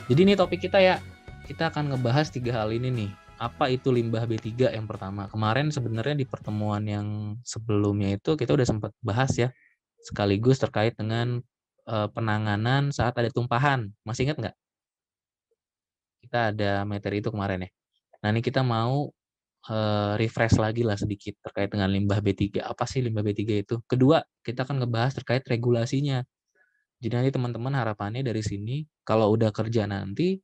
Jadi ini topik kita ya. Kita akan ngebahas 3 hal ini nih. Apa itu limbah B3 yang pertama? Kemarin sebenarnya di pertemuan yang sebelumnya itu kita udah sempat bahas ya. Sekaligus terkait dengan penanganan saat ada tumpahan. Masih ingat nggak? Kita ada materi itu kemarin ya. Nah ini kita mau refresh lagi lah sedikit terkait dengan limbah B3. Apa sih limbah B3 itu? Kedua, kita akan ngebahas terkait regulasinya. Jadi nanti teman-teman harapannya dari sini, kalau udah kerja nanti,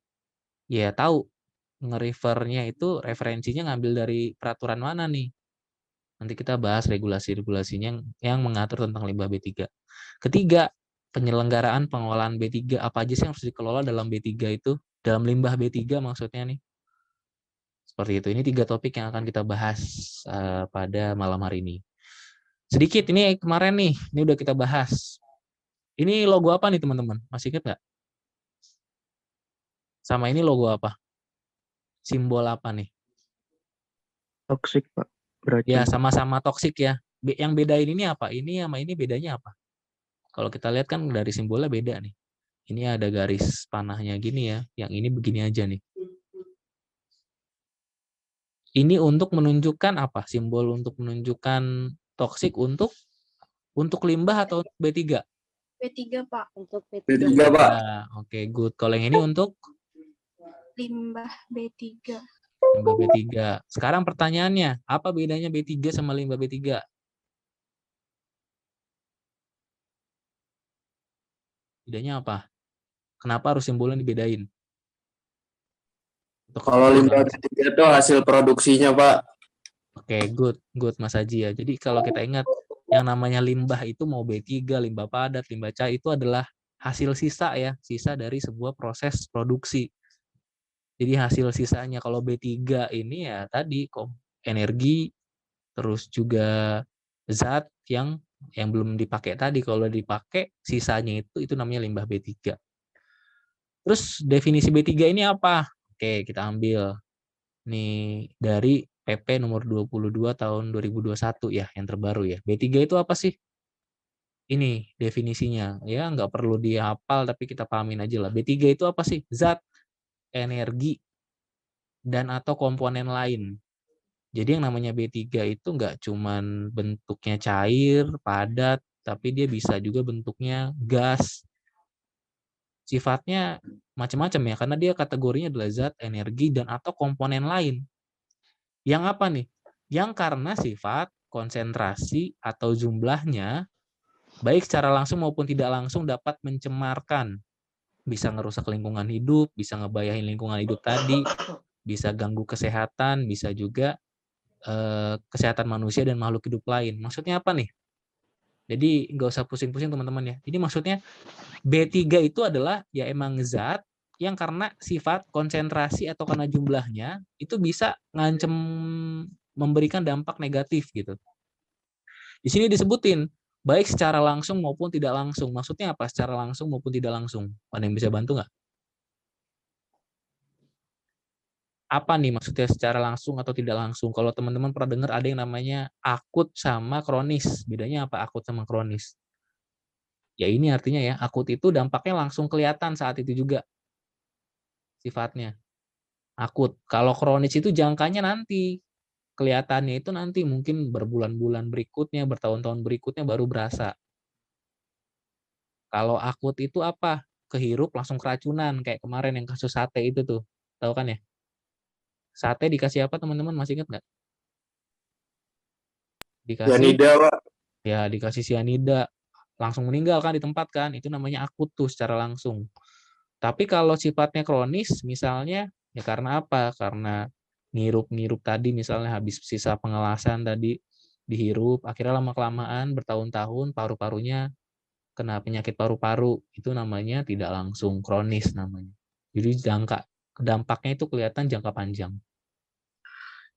ya tahu nge-refernya itu referensinya ngambil dari peraturan mana nih. Nanti kita bahas regulasi-regulasinya yang mengatur tentang limbah B3. Ketiga, penyelenggaraan pengelolaan B3. Apa aja sih yang harus dikelola dalam B3 itu? Dalam limbah B3 maksudnya nih. Seperti itu. Ini 3 topik yang akan kita bahas pada malam hari ini. Sedikit, ini kemarin nih, ini udah kita bahas. Ini logo apa nih teman-teman? Masih ingat nggak? Sama ini logo apa? Simbol apa nih? Toksik, Pak. Ya, Beracun. sama-sama toksik ya. Yang bedain ini apa? Ini sama ini bedanya apa? Kalau kita lihat kan dari simbolnya beda nih. Ini ada garis panahnya gini ya. Yang ini begini aja nih. Ini untuk menunjukkan apa? Simbol untuk menunjukkan toksik untuk limbah atau untuk B3? B3, Pak. Untuk B3, B3. Pak. Ya, oke, good. Kalau yang ini untuk Limbah B3. limbah B3. Sekarang pertanyaannya, apa bedanya B3 sama limbah B3? Bedanya apa? Kenapa harus simbolnya dibedain? Kalau limbah B3 itu hasil produksinya, Pak. Oke, good Mas Haji ya. Jadi kalau kita ingat yang namanya limbah itu mau B3, limbah padat, limbah cair itu adalah hasil sisa ya, sisa dari sebuah proses produksi. Jadi hasil sisanya kalau B3 ini ya tadi energi, terus juga zat yang belum dipakai tadi. Kalau dipakai sisanya itu namanya limbah B3. Terus definisi B3 ini apa? Oke, kita ambil nih dari PP nomor 22 tahun 2021 ya, yang terbaru ya. B3 itu apa sih? Ini definisinya. Ya, nggak perlu dihafal tapi kita pahamin aja lah. B3 itu apa sih? Zat, energi, dan atau komponen lain. Jadi yang namanya B3 itu nggak cuman bentuknya cair, padat, tapi dia bisa juga bentuknya gas. Sifatnya macam-macam ya, karena dia kategorinya adalah zat, energi, dan atau komponen lain. Yang apa nih? Yang karena sifat, konsentrasi, atau jumlahnya, baik secara langsung maupun tidak langsung dapat mencemarkan. Bisa ngerusak lingkungan hidup, bisa ngebayahin lingkungan hidup tadi, bisa ganggu kesehatan, bisa juga kesehatan manusia dan makhluk hidup lain. Maksudnya apa nih? Jadi nggak usah pusing-pusing teman-teman ya. Jadi maksudnya B3 itu adalah ya emang zat yang karena sifat, konsentrasi, atau karena jumlahnya itu bisa ngancem memberikan dampak negatif gitu. Di sini disebutin baik secara langsung maupun tidak langsung. Maksudnya apa? Secara langsung maupun tidak langsung. Ada yang bisa bantu nggak? Apa nih maksudnya secara langsung atau tidak langsung? Kalau teman-teman pernah dengar ada yang namanya akut sama kronis. Bedanya apa akut sama kronis? Ya ini artinya ya, akut itu dampaknya langsung kelihatan saat itu juga sifatnya. Akut. Kalau kronis itu jangkanya nanti. Kelihatannya itu nanti mungkin berbulan-bulan berikutnya, bertahun-tahun berikutnya baru berasa. Kalau akut itu apa? Kehirup langsung keracunan kayak kemarin yang kasus sate itu tuh. Tahu kan ya? Sate dikasih apa teman-teman masih ingat nggak? Dikasih Cyanida, Pak. ya dikasih sianida langsung meninggal kan di tempat kan. Itu namanya akut tuh secara langsung. Tapi kalau sifatnya kronis misalnya ya karena apa? Karena ngirup-ngirup tadi misalnya habis sisa pengelasan tadi dihirup, akhirnya lama-kelamaan bertahun-tahun paru-parunya kena penyakit paru-paru, itu namanya tidak langsung kronis namanya. Jadi dampaknya itu kelihatan jangka panjang.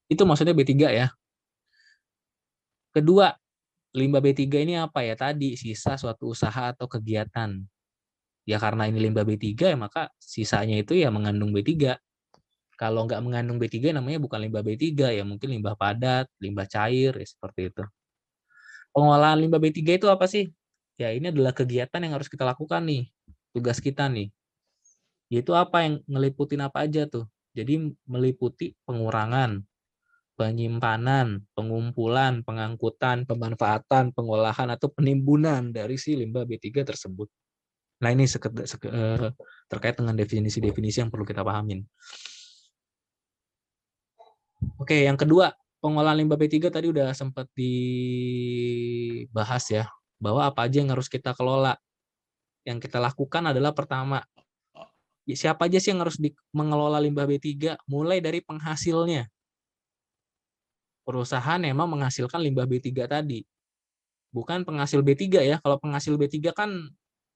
Itu maksudnya B3 ya. Kedua, limbah B3 ini apa ya? Tadi sisa suatu usaha atau kegiatan. Ya karena ini limbah B3 ya maka sisanya itu ya mengandung B3. Kalau nggak mengandung B3 namanya bukan limbah B3 ya mungkin limbah padat, limbah cair ya seperti itu. Pengolahan limbah B3 itu apa sih? Ya ini adalah kegiatan yang harus kita lakukan nih. Tugas kita nih. Yaitu apa yang ngeliputin apa aja tuh? Jadi meliputi pengurangan, penyimpanan, pengumpulan, pengangkutan, pemanfaatan, pengolahan atau penimbunan dari si limbah B3 tersebut. Nah, ini terkait dengan definisi-definisi yang perlu kita pahamin. Oke, yang kedua, pengolahan limbah B3 tadi udah sempat dibahas ya, bahwa apa aja yang harus kita kelola. Yang kita lakukan adalah pertama, siapa aja sih yang harus mengelola limbah B3? Mulai dari penghasilnya. Perusahaan memang menghasilkan limbah B3 tadi. Bukan penghasil B3 ya. Kalau penghasil B3 kan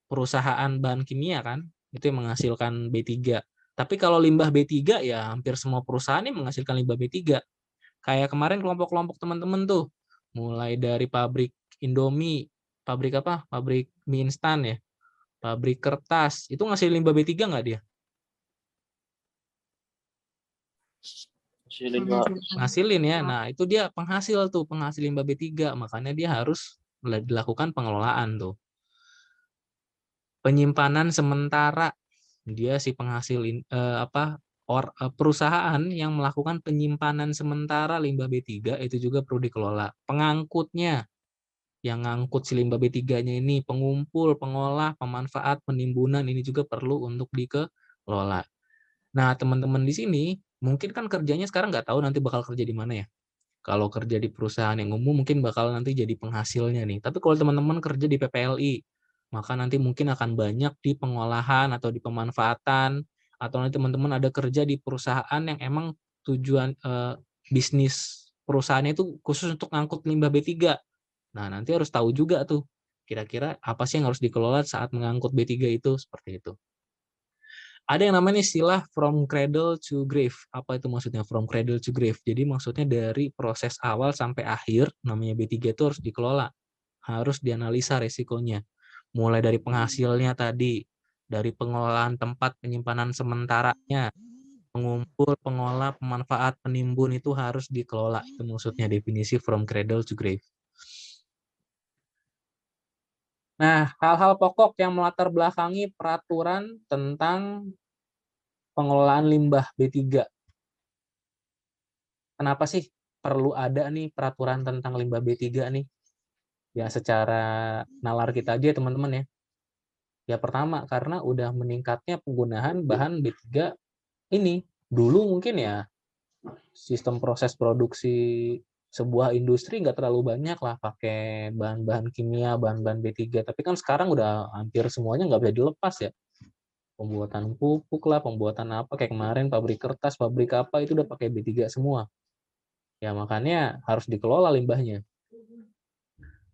perusahaan bahan kimia kan, itu yang menghasilkan B3. Tapi kalau limbah B3 ya hampir semua perusahaan yang menghasilkan limbah B3. Kayak kemarin kelompok-kelompok teman-teman tuh, mulai dari pabrik Indomie, pabrik apa? Pabrik mie instan ya, pabrik kertas, itu ngasih limbah B3 nggak dia? Ngasilin ya. Nah, itu dia penghasil tuh, penghasil limbah B3, makanya dia harus dilakukan pengelolaan tuh. Penyimpanan sementara, dia si penghasil perusahaan yang melakukan penyimpanan sementara limbah B3 itu juga perlu dikelola. Pengangkutnya, yang ngangkut si limbah B3-nya ini, pengumpul, pengolah, pemanfaat, penimbunan, ini juga perlu untuk dikelola. Nah, teman-teman di sini mungkin kan kerjanya sekarang nggak tahu nanti bakal kerja di mana ya. Kalau kerja di perusahaan yang umum mungkin bakal nanti jadi penghasilnya nih. Tapi kalau teman-teman kerja di PPLI, maka nanti mungkin akan banyak di pengolahan atau di pemanfaatan, atau nanti teman-teman ada kerja di perusahaan yang emang tujuan bisnis perusahaannya itu khusus untuk ngangkut limbah B3. Nah, nanti harus tahu juga tuh kira-kira apa sih yang harus dikelola saat mengangkut B3 itu, seperti itu. Ada yang namanya istilah from cradle to grave. Apa itu maksudnya from cradle to grave? Jadi maksudnya dari proses awal sampai akhir, namanya B3 itu harus dikelola. Harus dianalisa resikonya. Mulai dari penghasilnya tadi, dari pengelolaan tempat penyimpanan sementaranya, pengumpul, pengolah, pemanfaat, penimbun itu harus dikelola. Itu maksudnya definisi from cradle to grave. Nah, hal-hal pokok yang melatar belakangi peraturan tentang pengelolaan limbah B3. Kenapa sih perlu ada nih peraturan tentang limbah B3 nih? Ya secara nalar kita aja teman-teman ya. Ya pertama karena udah meningkatnya penggunaan bahan B3 ini. Dulu mungkin ya sistem proses produksi sebuah industri nggak terlalu banyak lah pakai bahan-bahan kimia, bahan-bahan B3. Tapi kan sekarang udah hampir semuanya nggak bisa dilepas ya. Pembuatan pupuk lah, pembuatan apa, kayak kemarin pabrik kertas, pabrik apa, itu udah pakai B3 semua. Ya makanya harus dikelola limbahnya.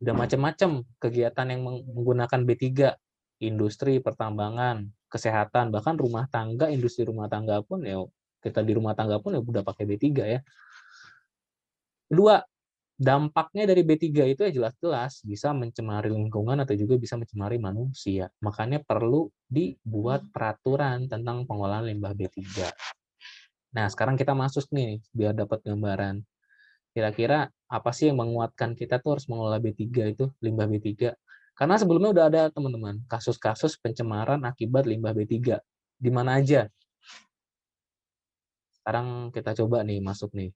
Udah macam-macam kegiatan yang menggunakan B3, industri, pertambangan, kesehatan, bahkan rumah tangga, industri rumah tangga pun ya, kita di rumah tangga pun ya udah pakai B3 ya. Kedua, dampaknya dari B3 itu ya jelas-jelas bisa mencemari lingkungan atau juga bisa mencemari manusia. Makanya perlu dibuat peraturan tentang pengolahan limbah B3. Nah, sekarang kita masuk nih biar dapat gambaran. Kira-kira apa sih yang menguatkan kita tuh harus mengelola B3 itu, limbah B3? Karena sebelumnya udah ada teman-teman kasus-kasus pencemaran akibat limbah B3. Di mana aja? Sekarang kita coba nih masuk nih.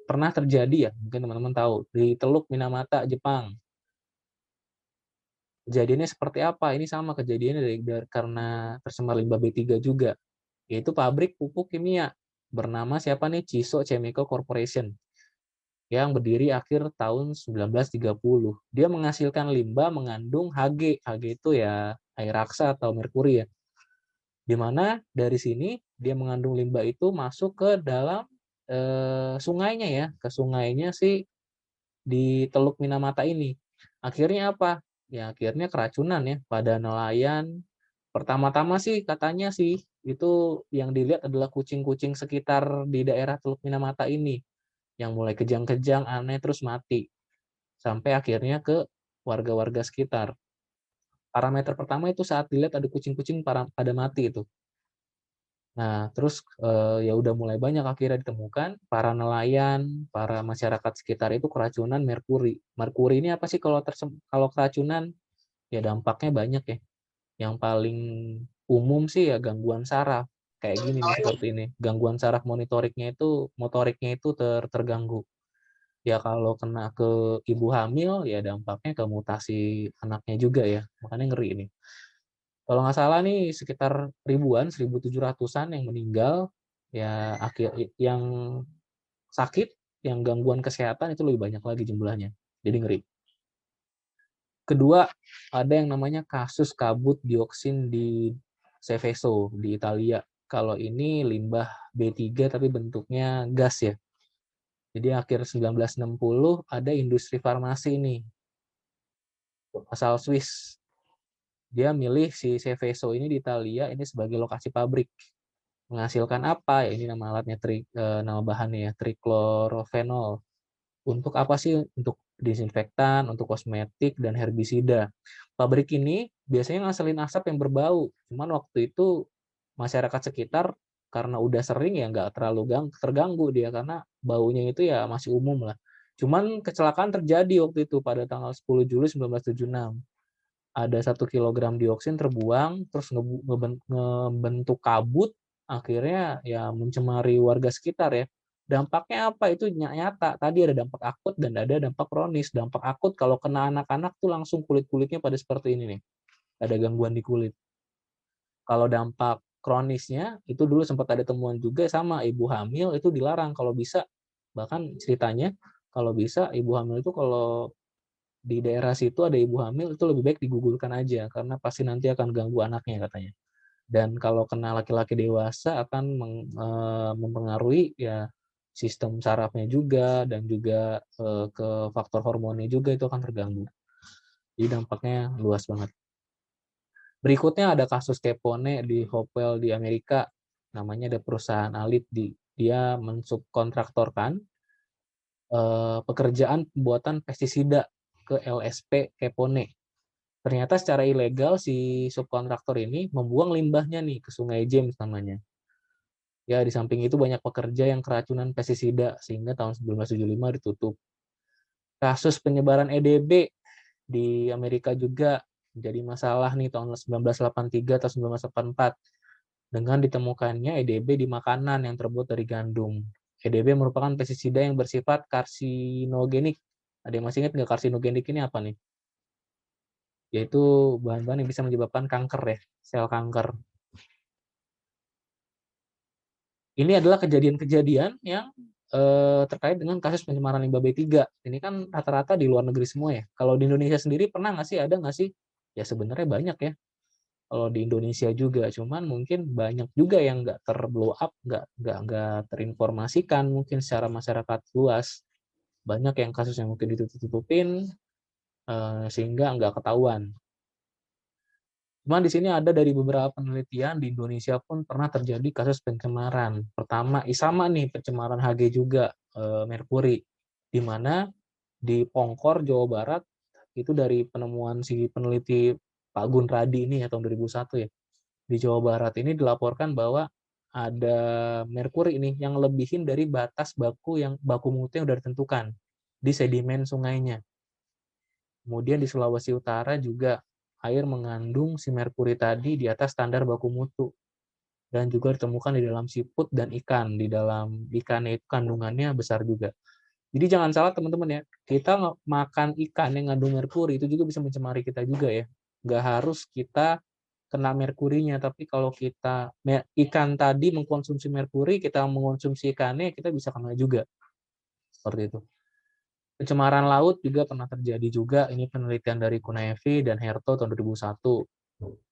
Pernah terjadi ya, mungkin teman-teman tahu, di Teluk Minamata, Jepang. Kejadiannya seperti apa? Ini sama kejadiannya karena tercemar limbah B3 juga. Yaitu pabrik pupuk kimia. Bernama siapa nih? Chiso Chemical Corporation. Yang berdiri akhir tahun 1930. Dia menghasilkan limbah mengandung Hg. Hg itu ya air raksa atau merkuri ya. Di mana dari sini dia mengandung limbah itu masuk ke dalam sungainya ya, ke sungainya sih di Teluk Minamata ini. Akhirnya apa? Ya akhirnya keracunan ya pada nelayan. Pertama-tama sih katanya sih itu yang dilihat adalah kucing-kucing sekitar di daerah Teluk Minamata ini yang mulai kejang-kejang, aneh, terus mati. Sampai akhirnya ke warga-warga sekitar. Parameter pertama itu saat dilihat ada kucing-kucing pada mati itu. Nah, terus ya udah mulai banyak akhirnya ditemukan para nelayan, para masyarakat sekitar itu keracunan merkuri. Merkuri ini apa sih kalau keracunan? Ya dampaknya banyak ya. Yang paling umum sih ya gangguan saraf. Kayak gini nih, seperti ini. Gangguan saraf motoriknya itu terganggu. Ya kalau kena ke ibu hamil, ya dampaknya ke mutasi anaknya juga ya. Makanya ngeri ini. Kalau nggak salah nih sekitar ribuan, 1.700-an yang meninggal, ya yang sakit, yang gangguan kesehatan itu lebih banyak lagi jumlahnya. Jadi ngeri. Kedua, ada yang namanya kasus kabut dioksin di Seveso di Italia. Kalau ini limbah B3 tapi bentuknya gas ya. Jadi akhir 1960 ada industri farmasi ini, asal Swiss. Dia milih si Seveso ini di Italia ini sebagai lokasi pabrik. Menghasilkan apa? Ya ini nama alatnya, nama bahannya ya, triklorofenol. Untuk apa sih? Untuk disinfektan, untuk kosmetik, dan herbisida. Pabrik ini biasanya ngasilin asap yang berbau. Cuman waktu itu masyarakat sekitar karena udah sering ya nggak terlalu terganggu dia karena baunya itu ya masih umum lah. Cuman kecelakaan terjadi waktu itu pada tanggal 10 Juli 1976. Ada 1 kilogram dioksin terbuang, terus ngebentuk kabut, akhirnya ya mencemari warga sekitar ya. Dampaknya apa? Itu nyata. Tadi ada dampak akut dan ada dampak kronis. Dampak akut kalau kena anak-anak tuh langsung kulit-kulitnya pada seperti ini nih. Ada gangguan di kulit. Kalau dampak kronisnya, itu dulu sempat ada temuan juga sama ibu hamil itu dilarang kalau bisa. Bahkan ceritanya, kalau bisa ibu hamil itu kalau di daerah situ ada ibu hamil itu lebih baik digugurkan aja karena pasti nanti akan ganggu anaknya katanya. Dan kalau kena laki-laki dewasa akan mempengaruhi ya sistem sarafnya juga dan juga ke faktor hormonnya juga itu akan terganggu. Jadi dampaknya luas banget. Berikutnya ada kasus Kepone di Hopewell di Amerika. Namanya ada perusahaan alit dia mensubkontraktorkan pekerjaan pembuatan pestisida ke LSP Kepone. Ternyata secara ilegal si subkontraktor ini membuang limbahnya nih ke Sungai James namanya. Ya, di samping itu banyak pekerja yang keracunan pestisida sehingga tahun 1975 ditutup. Kasus penyebaran EDB di Amerika juga jadi masalah nih tahun 1983 atau 1984 dengan ditemukannya EDB di makanan yang terbuat dari gandum. EDB merupakan pestisida yang bersifat karsinogenik. Ada yang masih ingat nggak karsinogenik ini apa nih? Yaitu bahan-bahan yang bisa menyebabkan kanker ya, sel kanker. Ini adalah kejadian-kejadian yang terkait dengan kasus pencemaran limbah B3. Ini kan rata-rata di luar negeri semua ya. Kalau di Indonesia sendiri pernah nggak sih, ada nggak sih? Ya sebenarnya banyak ya. Kalau di Indonesia juga, cuman mungkin banyak juga yang nggak terblow up, nggak terinformasikan mungkin secara masyarakat luas. Banyak yang kasus yang mungkin ditutup-tutupin sehingga nggak ketahuan. Cuman di sini ada dari beberapa penelitian di Indonesia pun pernah terjadi kasus pencemaran. Pertama, sama nih pencemaran Hg juga, merkuri, di mana di Pongkor, Jawa Barat, itu dari penemuan si peneliti Pak Gunradi ini ya tahun 2001 ya. Di Jawa Barat ini dilaporkan bahwa ada merkuri ini yang lebihin dari batas baku mutu yang sudah ditentukan di sedimen sungainya. Kemudian di Sulawesi Utara juga air mengandung si merkuri tadi di atas standar baku mutu. Dan juga ditemukan di dalam siput dan ikan. Di dalam ikannya itu kandungannya besar juga. Jadi jangan salah teman-teman ya, kita makan ikan yang mengandung merkuri itu juga bisa mencemari kita juga ya. Nggak harus kita kena merkurinya, tapi kalau ikan tadi mengkonsumsi merkuri, kita mengkonsumsi ikannya, kita bisa kena juga. Seperti itu. Pencemaran laut juga pernah terjadi juga. Ini penelitian dari Kunaevi dan Herto tahun 2001.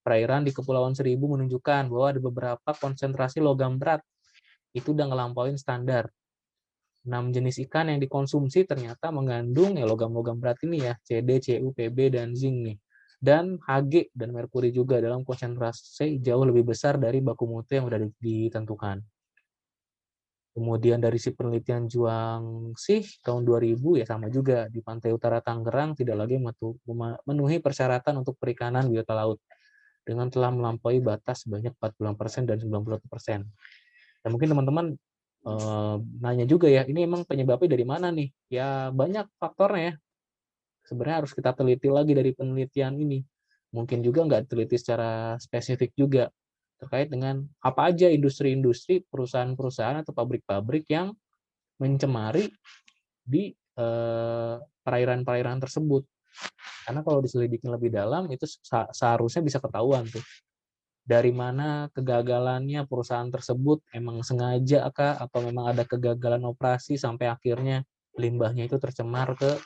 Perairan di Kepulauan Seribu menunjukkan bahwa ada beberapa konsentrasi logam berat. Itu udah ngelampauin standar. 6 jenis ikan yang dikonsumsi ternyata mengandung ya logam-logam berat ini ya, CD, Cu, Pb, dan zinc nih. Dan Hg dan merkuri juga dalam konsentrasi jauh lebih besar dari baku mutu yang sudah ditentukan. Kemudian dari si penelitian Juang Sih tahun 2000 ya sama juga di pantai utara Tangerang tidak lagi memenuhi persyaratan untuk perikanan biota laut dengan telah melampaui batas sebanyak 40% dan 90%. Dan mungkin teman-teman nanya juga ya, ini emang penyebabnya dari mana nih? Ya banyak faktornya ya. Sebenarnya harus kita teliti lagi dari penelitian ini. Mungkin juga nggak teliti secara spesifik juga. terkait dengan apa aja industri-industri, perusahaan-perusahaan atau pabrik-pabrik yang mencemari di perairan-perairan tersebut. Karena kalau diselidiki lebih dalam itu seharusnya bisa ketahuan tuh dari mana kegagalannya perusahaan tersebut, emang sengaja kah atau memang ada kegagalan operasi sampai akhirnya limbahnya itu tercemar ke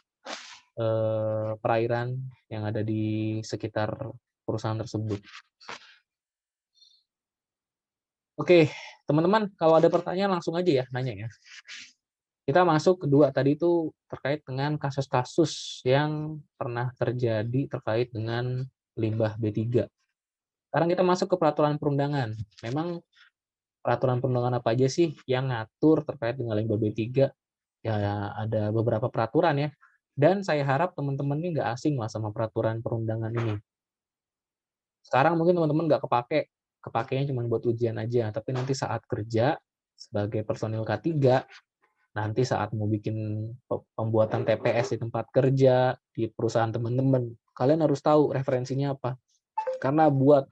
perairan yang ada di sekitar perusahaan tersebut. Oke, teman-teman, kalau ada pertanyaan langsung aja ya, nanya ya. Kita masuk kedua tadi itu terkait dengan kasus-kasus yang pernah terjadi terkait dengan limbah B3. Sekarang kita masuk ke peraturan perundangan. Memang peraturan perundangan apa aja sih yang ngatur terkait dengan limbah B3? Ya, ada beberapa peraturan ya. Dan saya harap teman-teman ini nggak asing lah sama peraturan perundangan ini. Sekarang mungkin teman-teman nggak kepakainya cuma buat ujian aja, tapi nanti saat kerja sebagai personil K3, nanti saat mau bikin pembuatan TPS di tempat kerja, di perusahaan teman-teman, kalian harus tahu referensinya apa. Karena buat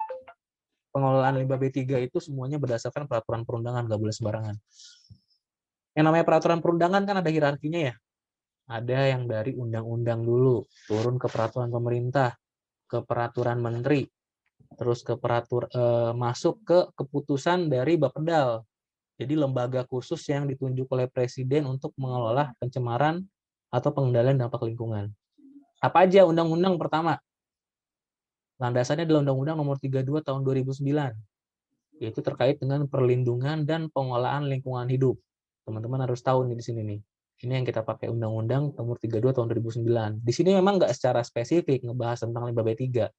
pengelolaan limbah B3 itu semuanya berdasarkan peraturan perundangan, nggak boleh sembarangan. Yang namanya peraturan perundangan kan ada hierarkinya ya. Ada yang dari undang-undang dulu, turun ke peraturan pemerintah, ke peraturan menteri, terus ke masuk ke keputusan dari Bapedal. Jadi lembaga khusus yang ditunjuk oleh presiden untuk mengelola pencemaran atau pengendalian dampak lingkungan. Apa aja undang-undang pertama? Landasannya adalah Undang-Undang Nomor 32 Tahun 2009, yaitu terkait dengan perlindungan dan pengelolaan lingkungan hidup. Teman-teman harus tahu nih di sini nih. Ini yang kita pakai Undang-Undang Nomor 32 Tahun 2009. Di sini memang nggak secara spesifik ngebahas tentang limbah B3.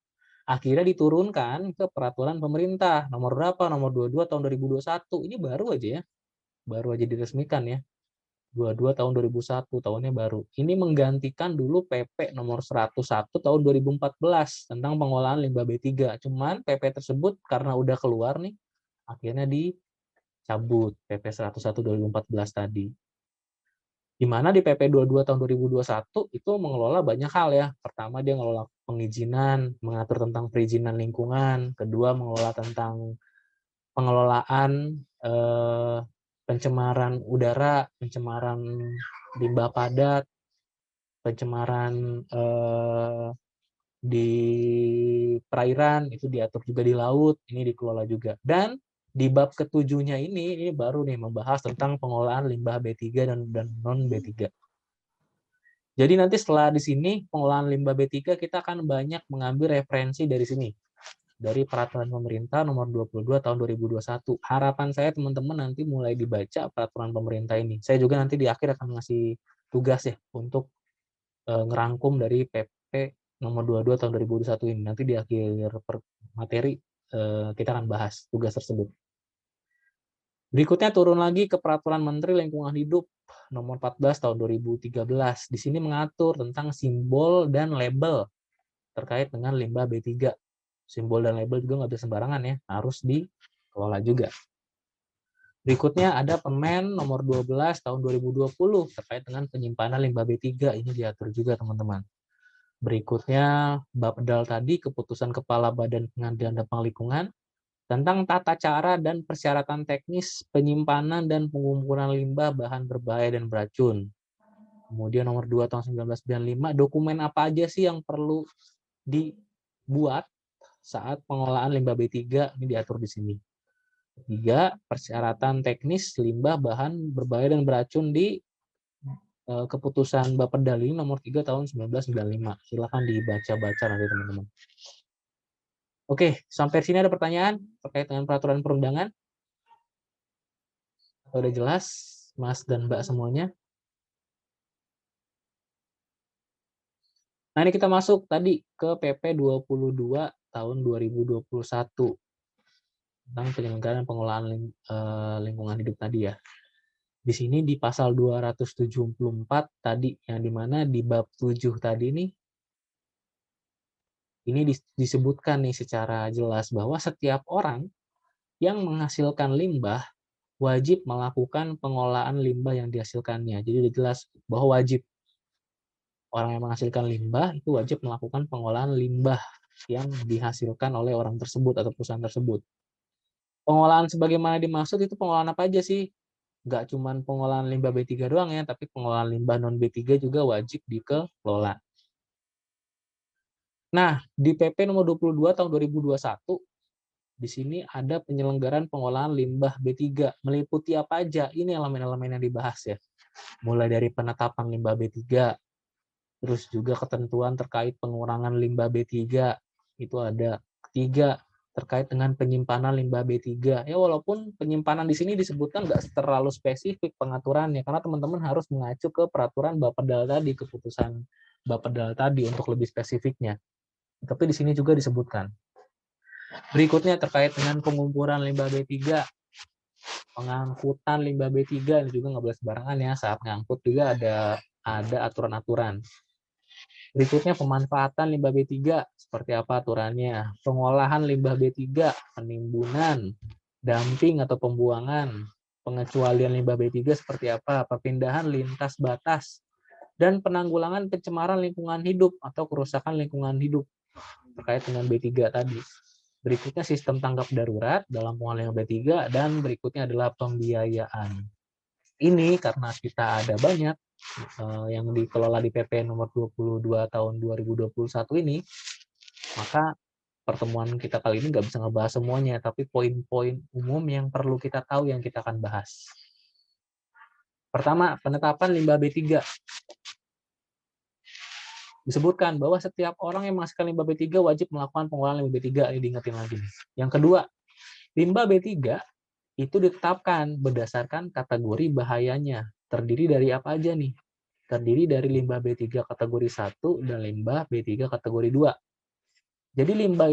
Akhirnya diturunkan ke peraturan pemerintah nomor berapa? Nomor 22 tahun 2021. Ini baru aja ya. Baru aja diresmikan ya. 22 tahun 2001, tahunnya baru. Ini menggantikan dulu PP nomor 101 tahun 2014 tentang pengolahan limbah B3. Cuman PP tersebut karena udah keluar nih, akhirnya dicabut PP 101 2014 tadi. Di mana di PP 22 tahun 2021 itu mengelola banyak hal ya. Pertama dia mengelola pengizinan, mengatur tentang perizinan lingkungan. Kedua mengelola tentang pengelolaan pencemaran udara, pencemaran limbah padat, pencemaran di perairan itu diatur juga di laut, ini dikelola juga. Dan di bab ketujuhnya ini baru nih membahas tentang pengelolaan limbah B3 dan non B3. Jadi nanti setelah di sini pengelolaan limbah B3 kita akan banyak mengambil referensi dari sini. Dari peraturan pemerintah nomor 22 tahun 2021. Harapan saya teman-teman nanti mulai dibaca peraturan pemerintah ini. Saya juga nanti di akhir akan ngasih tugas ya untuk ngerangkum dari PP nomor 22 tahun 2021 ini. Nanti di akhir materi kita akan bahas tugas tersebut. Berikutnya turun lagi ke Peraturan Menteri Lingkungan Hidup nomor 14 tahun 2013. Di sini mengatur tentang simbol dan label terkait dengan limbah B3. Simbol dan label juga nggak bisa sembarangan ya, harus dikelola juga. Berikutnya ada Permen nomor 12 tahun 2020 terkait dengan penyimpanan limbah B3. Ini diatur juga teman-teman. Berikutnya Bapedal tadi, keputusan Kepala Badan Pengendalian Dampak Lingkungan tentang tata cara dan persyaratan teknis penyimpanan dan pengumpulan limbah bahan berbahaya dan beracun. Kemudian nomor 2 tahun 1995, dokumen apa aja sih yang perlu dibuat saat pengelolaan limbah B3 ini diatur di sini. Ketiga, persyaratan teknis limbah bahan berbahaya dan beracun di keputusan Bapedal ini nomor 3 tahun 1995. Silakan dibaca-baca nanti teman-teman. Oke, sampai sini ada pertanyaan terkait dengan peraturan perundangan? Udah jelas, Mas dan Mbak semuanya? Nah, ini kita masuk tadi ke PP 22 tahun 2021 tentang penyelenggaraan pengelolaan lingkungan hidup tadi ya. Di sini di pasal 274 tadi, yang dimana di bab 7 tadi ini disebutkan nih secara jelas bahwa setiap orang yang menghasilkan limbah wajib melakukan pengolahan limbah yang dihasilkannya. Jadi udah jelas bahwa wajib orang yang menghasilkan limbah itu wajib melakukan pengolahan limbah yang dihasilkan oleh orang tersebut atau perusahaan tersebut. Pengolahan sebagaimana dimaksud itu pengolahan apa aja sih? Nggak cuma pengolahan limbah B3 doang ya, tapi pengolahan limbah non B3 juga wajib dikelola. Nah, di PP nomor 22 tahun 2021, di sini ada penyelenggaraan pengolahan limbah B3. Meliputi apa aja? Ini elemen-elemen yang dibahas ya. Mulai dari penetapan limbah B3, terus juga ketentuan terkait pengurangan limbah B3, itu ada. Ketiga, terkait dengan penyimpanan limbah B3. Ya walaupun penyimpanan di sini disebutkan nggak terlalu spesifik pengaturannya, karena teman-teman harus mengacu ke peraturan Bapedal tadi, keputusan Bapedal tadi untuk lebih spesifiknya. Tapi di sini juga disebutkan. Berikutnya terkait dengan pengumpulan limbah B3, pengangkutan limbah B3 ini juga nggak boleh sembarangan ya, saat ngangkut juga ada aturan-aturan. Berikutnya pemanfaatan limbah B3, seperti apa aturannya? Pengolahan limbah B3, penimbunan, dumping atau pembuangan, pengecualian limbah B3 seperti apa? Perpindahan lintas batas, dan penanggulangan pencemaran lingkungan hidup atau kerusakan lingkungan hidup terkait dengan B3 tadi. Berikutnya sistem tanggap darurat dalam pengolahan B3, dan berikutnya adalah pembiayaan. Ini karena kita ada banyak yang dikelola di PP nomor 22 tahun 2021 ini, maka pertemuan kita kali ini nggak bisa ngebahas semuanya, tapi poin-poin umum yang perlu kita tahu yang kita akan bahas. Pertama, penetapan limbah B3. Disebutkan bahwa setiap orang yang menghasilkan limbah B3 wajib melakukan pengolahan limbah B3, ini diingetin lagi. Yang kedua, limbah B3 itu ditetapkan berdasarkan kategori bahayanya. Terdiri dari apa aja nih? Terdiri dari limbah B3 kategori 1 dan limbah B3 kategori 2. Jadi limbah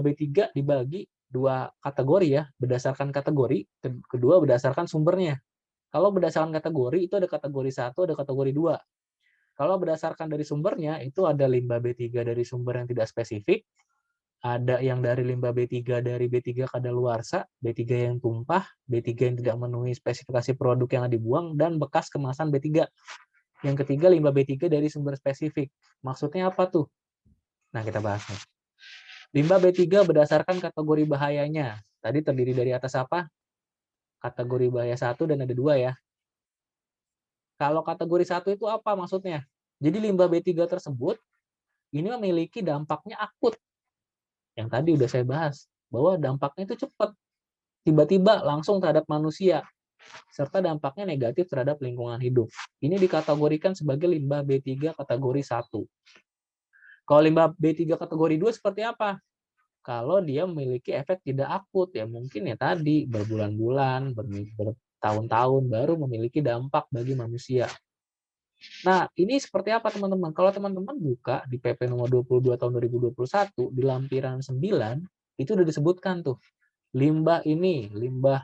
B3 dibagi dua kategori ya, berdasarkan kategori, kedua berdasarkan sumbernya. Kalau berdasarkan kategori itu ada kategori 1, ada kategori 2. Kalau berdasarkan dari sumbernya itu ada limbah B3 dari sumber yang tidak spesifik, ada yang dari limbah B3 dari B3 kadaluarsa, B3 yang tumpah, B3 yang tidak memenuhi spesifikasi produk yang dibuang, dan bekas kemasan B3. Yang ketiga, limbah B3 dari sumber spesifik. Maksudnya apa tuh? Nah, kita bahas nih. Limbah B3 berdasarkan kategori bahayanya. Tadi terdiri dari atas apa? Kategori bahaya 1 dan ada 2 ya. Kalau kategori 1 itu apa maksudnya? Jadi limbah B3 tersebut ini memiliki dampaknya akut. Yang tadi udah saya bahas, bahwa dampaknya itu cepat. Tiba-tiba langsung terhadap manusia. Serta dampaknya negatif terhadap lingkungan hidup. Ini dikategorikan sebagai limbah B3 kategori 1. Kalau limbah B3 kategori 2 seperti apa? Kalau dia memiliki efek tidak akut, ya mungkin ya tadi berbulan-bulan, bertahun-tahun baru memiliki dampak bagi manusia. Nah, ini seperti apa teman-teman? Kalau teman-teman buka di PP nomor 22 tahun 2021, di lampiran 9, itu udah disebutkan tuh. Limbah ini, limbah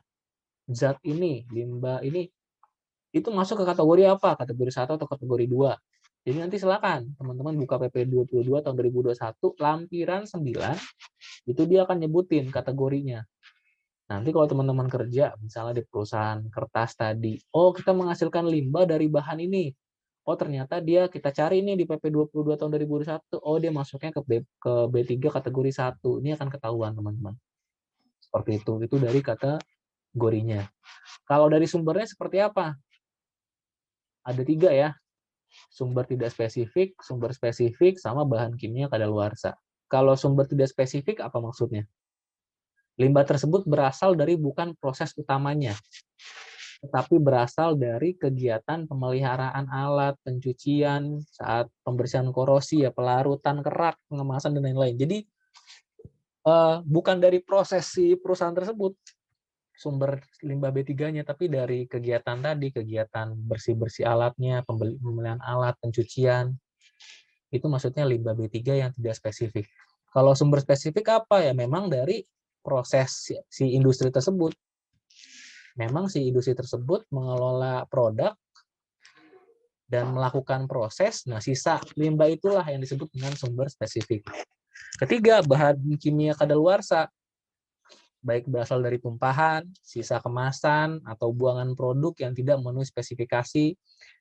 zat ini, limbah ini, itu masuk ke kategori apa? Kategori 1 atau kategori 2. Jadi nanti silakan teman-teman buka PP 22 tahun 2021, lampiran 9, itu dia akan nyebutin kategorinya. Nanti kalau teman-teman kerja, misalnya di perusahaan kertas tadi, oh kita menghasilkan limbah dari bahan ini. Oh ternyata kita cari ini di PP 22 tahun 2021, oh dia masuknya ke B3 kategori 1. Ini akan ketahuan teman-teman. Seperti itu dari kategorinya. Kalau dari sumbernya seperti apa? Ada 3 ya. Sumber tidak spesifik, sumber spesifik, sama bahan kimia kadaluarsa. Kalau sumber tidak spesifik apa maksudnya? Limbah tersebut berasal dari bukan proses utamanya, tetapi berasal dari kegiatan pemeliharaan alat, pencucian, saat pembersihan korosi, ya pelarutan kerak, pengemasan, dan lain-lain. Jadi bukan dari proses si perusahaan tersebut, sumber limbah B3-nya, tapi dari kegiatan tadi, kegiatan bersih-bersih alatnya, pemeliharaan alat, pencucian. Itu maksudnya limbah B3 yang tidak spesifik. Kalau sumber spesifik apa? Ya memang dari proses si industri tersebut. Memang si industri tersebut mengelola produk dan melakukan proses, nah sisa limbah itulah yang disebut dengan sumber spesifik. Ketiga, bahan kimia kadaluarsa, baik berasal dari tumpahan, sisa kemasan, atau buangan produk yang tidak memenuhi spesifikasi,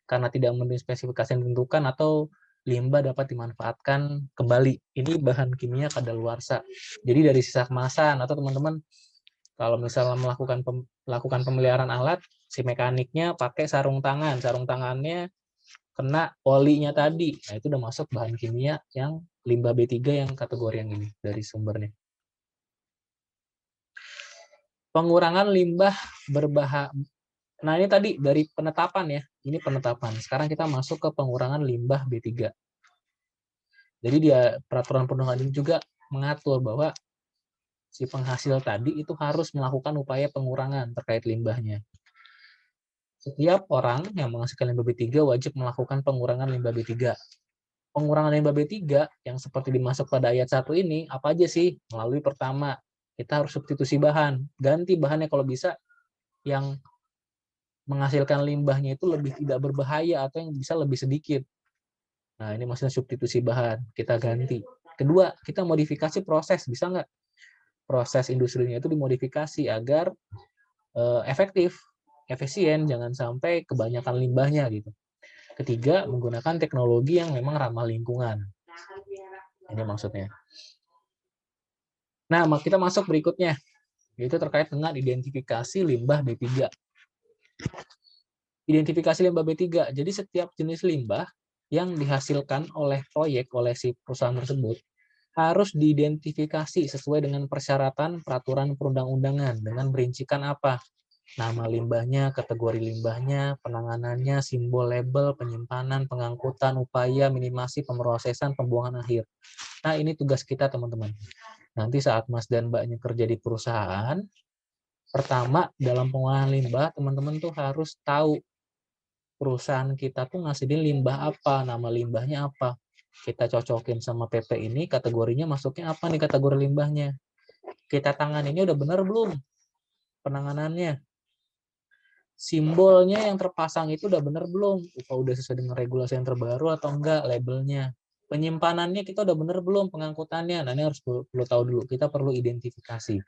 karena tidak memenuhi spesifikasi yang ditentukan, atau limbah dapat dimanfaatkan kembali. Ini bahan kimia kadaluarsa. Jadi dari sisa kemasan, atau teman-teman Kalau misalnya melakukan pemeliharaan alat, si mekaniknya pakai sarung tangan. Sarung tangannya kena olinya tadi. Nah, itu udah masuk bahan kimia yang limbah B3 yang kategori yang ini dari sumbernya. Pengurangan limbah berbahaya. Nah, ini tadi dari penetapan ya. Ini penetapan. Sekarang kita masuk ke pengurangan limbah B3. Jadi dia peraturan perundang-undangan ini juga mengatur bahwa si penghasil tadi itu harus melakukan upaya pengurangan terkait limbahnya. Setiap orang yang menghasilkan limbah B3 wajib melakukan pengurangan limbah B3. Pengurangan limbah B3 yang seperti dimasuk pada ayat 1 ini, apa aja sih? Melalui pertama, kita harus substitusi bahan. Ganti bahannya kalau bisa yang menghasilkan limbahnya itu lebih tidak berbahaya atau yang bisa lebih sedikit. Nah, ini maksudnya substitusi bahan. Kita ganti. Kedua, kita modifikasi proses. Bisa nggak? Proses industrinya itu dimodifikasi agar efektif, efisien, jangan sampai kebanyakan limbahnya gitu. Ketiga, menggunakan teknologi yang memang ramah lingkungan. Ini maksudnya. Nah, kita masuk berikutnya, yaitu terkait dengan identifikasi limbah B3. Identifikasi limbah B3. Jadi setiap jenis limbah yang dihasilkan oleh proyek, oleh si perusahaan tersebut, harus diidentifikasi sesuai dengan persyaratan peraturan perundang-undangan dengan merincikan apa? Nama limbahnya, kategori limbahnya, penanganannya, simbol label, penyimpanan, pengangkutan, upaya, minimasi, pemrosesan, pembuangan akhir. Nah, ini tugas kita, teman-teman. Nanti saat Mas dan Mbaknya kerja di perusahaan, pertama, dalam pengolahan limbah, teman-teman tuh harus tahu perusahaan kita tuh ngasihin limbah apa, nama limbahnya apa. Kita cocokin sama PP ini, kategorinya masuknya apa nih kategori limbahnya. Kita tanganinnya udah benar belum penanganannya. Simbolnya yang terpasang itu udah bener belum? Apa udah sesuai dengan regulasi yang terbaru atau enggak labelnya? Penyimpanannya kita udah bener belum pengangkutannya? Nah, ini harus perlu tahu dulu. Kita perlu identifikasi.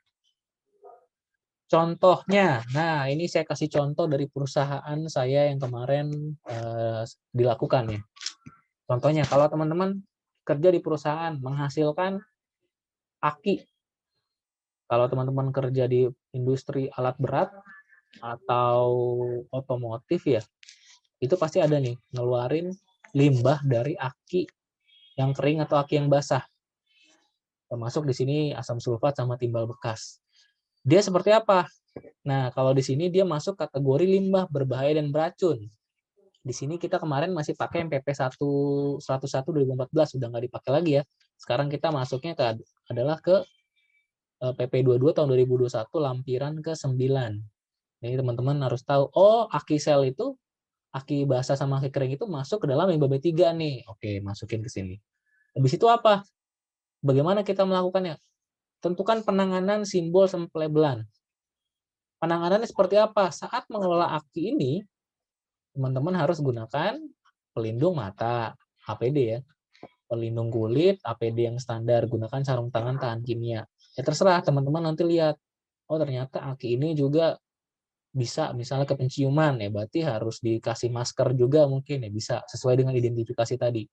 Contohnya, nah ini saya kasih contoh dari perusahaan saya yang kemarin dilakukan ya. Contohnya, kalau teman-teman kerja di perusahaan menghasilkan aki, kalau teman-teman kerja di industri alat berat, atau otomotif ya, itu pasti ada nih ngeluarin limbah dari aki yang kering atau aki yang basah. Termasuk di sini asam sulfat sama timbal bekas. Dia seperti apa? Nah, kalau di sini dia masuk kategori limbah berbahaya dan beracun. Di sini kita kemarin masih pakai MPP 101 2014, sudah nggak dipakai lagi ya. Sekarang kita masuknya adalah ke PP 22 tahun 2021 lampiran ke-9. Jadi teman-teman harus tahu, oh aki sel itu, aki basah sama aki kering itu masuk ke dalam limbah B3 nih. Oke, masukin ke sini. Habis itu apa? Bagaimana kita melakukannya? Tentukan penanganan simbol sama pelabelan. Penanganannya seperti apa? Saat mengelola aki ini, teman-teman harus gunakan pelindung mata, APD ya. Pelindung kulit, APD yang standar. Gunakan sarung tangan tahan kimia. Ya terserah, teman-teman nanti lihat. Oh ternyata aki ini juga bisa misalnya ke penciuman ya, berarti harus dikasih masker juga mungkin ya, bisa sesuai dengan identifikasi tadi.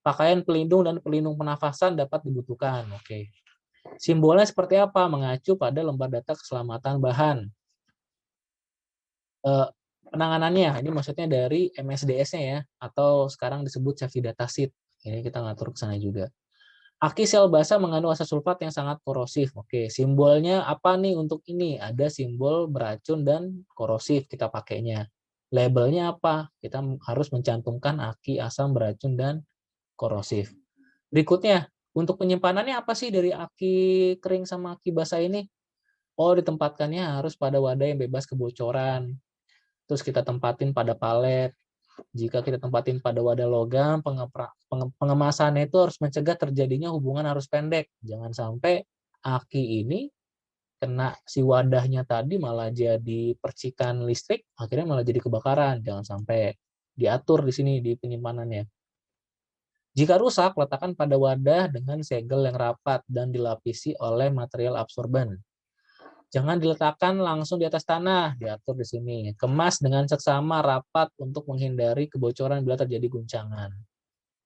Pakaian pelindung dan pelindung pernafasan dapat dibutuhkan. Oke. Simbolnya seperti apa? Mengacu pada lembar data keselamatan bahan. Penanganannya ini maksudnya dari MSDS-nya ya, atau sekarang disebut safety data sheet. Ini kita ngatur ke sana juga. Aki sel basah mengandung asam sulfat yang sangat korosif. Oke, simbolnya apa nih untuk ini? Ada simbol beracun dan korosif kita pakainya. Labelnya apa? Kita harus mencantumkan aki asam beracun dan korosif. Berikutnya, untuk penyimpanannya apa sih dari aki kering sama aki basah ini? Oh, ditempatkannya harus pada wadah yang bebas kebocoran. Terus kita tempatin pada palet. Jika kita tempatin pada wadah logam, pengemasannya itu harus mencegah terjadinya hubungan arus pendek. Jangan sampai aki ini kena si wadahnya tadi malah jadi percikan listrik, akhirnya malah jadi kebakaran. Jangan sampai. Diatur di sini di penyimpanannya. Jika rusak, letakkan pada wadah dengan segel yang rapat dan dilapisi oleh material absorban. Jangan diletakkan langsung di atas tanah, diatur di sini. Kemas dengan seksama rapat untuk menghindari kebocoran bila terjadi guncangan.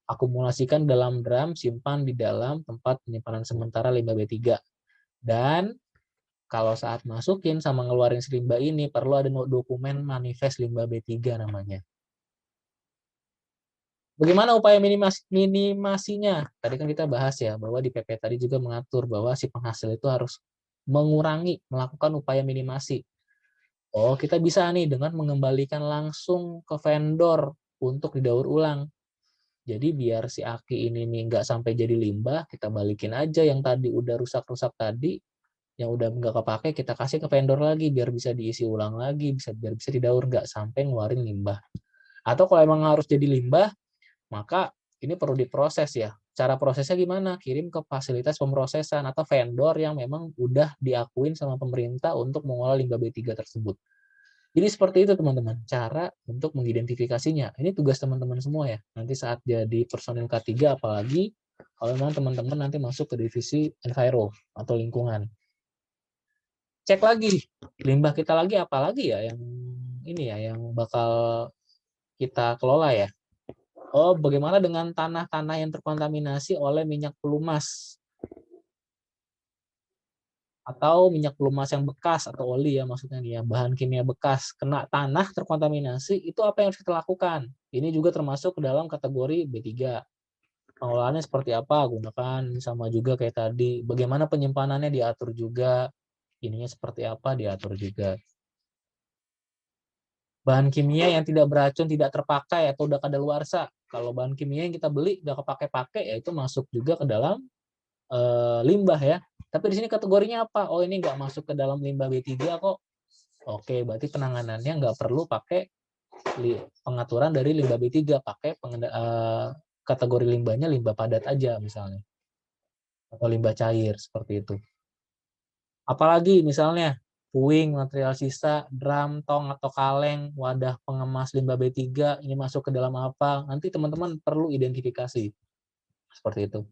Akumulasikan dalam drum, simpan di dalam tempat penyimpanan sementara limbah B3. Dan kalau saat masukin sama ngeluarin si limbah ini perlu ada dokumen manifest limbah B3 namanya. Bagaimana upaya minimasinya? Tadi kan kita bahas ya, bahwa di PP tadi juga mengatur bahwa si penghasil itu harus melakukan upaya minimasi. Oh, kita bisa nih dengan mengembalikan langsung ke vendor untuk didaur ulang. Jadi biar si aki ini nih nggak sampai jadi limbah, kita balikin aja yang tadi udah rusak-rusak tadi, yang udah nggak kepake, kita kasih ke vendor lagi, biar bisa diisi ulang lagi, biar bisa didaur, nggak sampai ngeluarin limbah. Atau kalau emang harus jadi limbah, maka ini perlu diproses ya. Cara prosesnya gimana? Kirim ke fasilitas pemrosesan atau vendor yang memang udah diakuin sama pemerintah untuk mengolah limbah B3 tersebut. Jadi seperti itu teman-teman, cara untuk mengidentifikasinya. Ini tugas teman-teman semua ya. Nanti saat jadi personil K3, apalagi kalau memang teman-teman nanti masuk ke divisi enviro atau lingkungan. Cek lagi, limbah kita lagi apalagi ya yang ini ya, yang bakal kita kelola ya. Oh, bagaimana dengan tanah-tanah yang terkontaminasi oleh minyak pelumas? Atau minyak pelumas yang bekas atau oli ya maksudnya nih ya, bahan kimia bekas kena tanah terkontaminasi, itu apa yang harus kita lakukan? Ini juga termasuk ke dalam kategori B3. Pengelolaannya seperti apa? Gunakan sama juga kayak tadi. Bagaimana penyimpanannya diatur juga. Ininya seperti apa diatur juga. Bahan kimia yang tidak beracun, tidak terpakai atau udah kadaluarsa. Kalau bahan kimia yang kita beli udah kepake-pakai ya itu masuk juga ke dalam limbah ya. Tapi di sini kategorinya apa? Oh, ini nggak masuk ke dalam limbah B3 kok. Oke, berarti penanganannya nggak perlu pakai pengaturan dari limbah B3, pakai kategori limbahnya limbah padat aja misalnya. Atau limbah cair, seperti itu. Apalagi misalnya, puing, material sisa, drum, tong, atau kaleng, wadah pengemas limbah B3, ini masuk ke dalam apa? Nanti teman-teman perlu identifikasi. Seperti itu.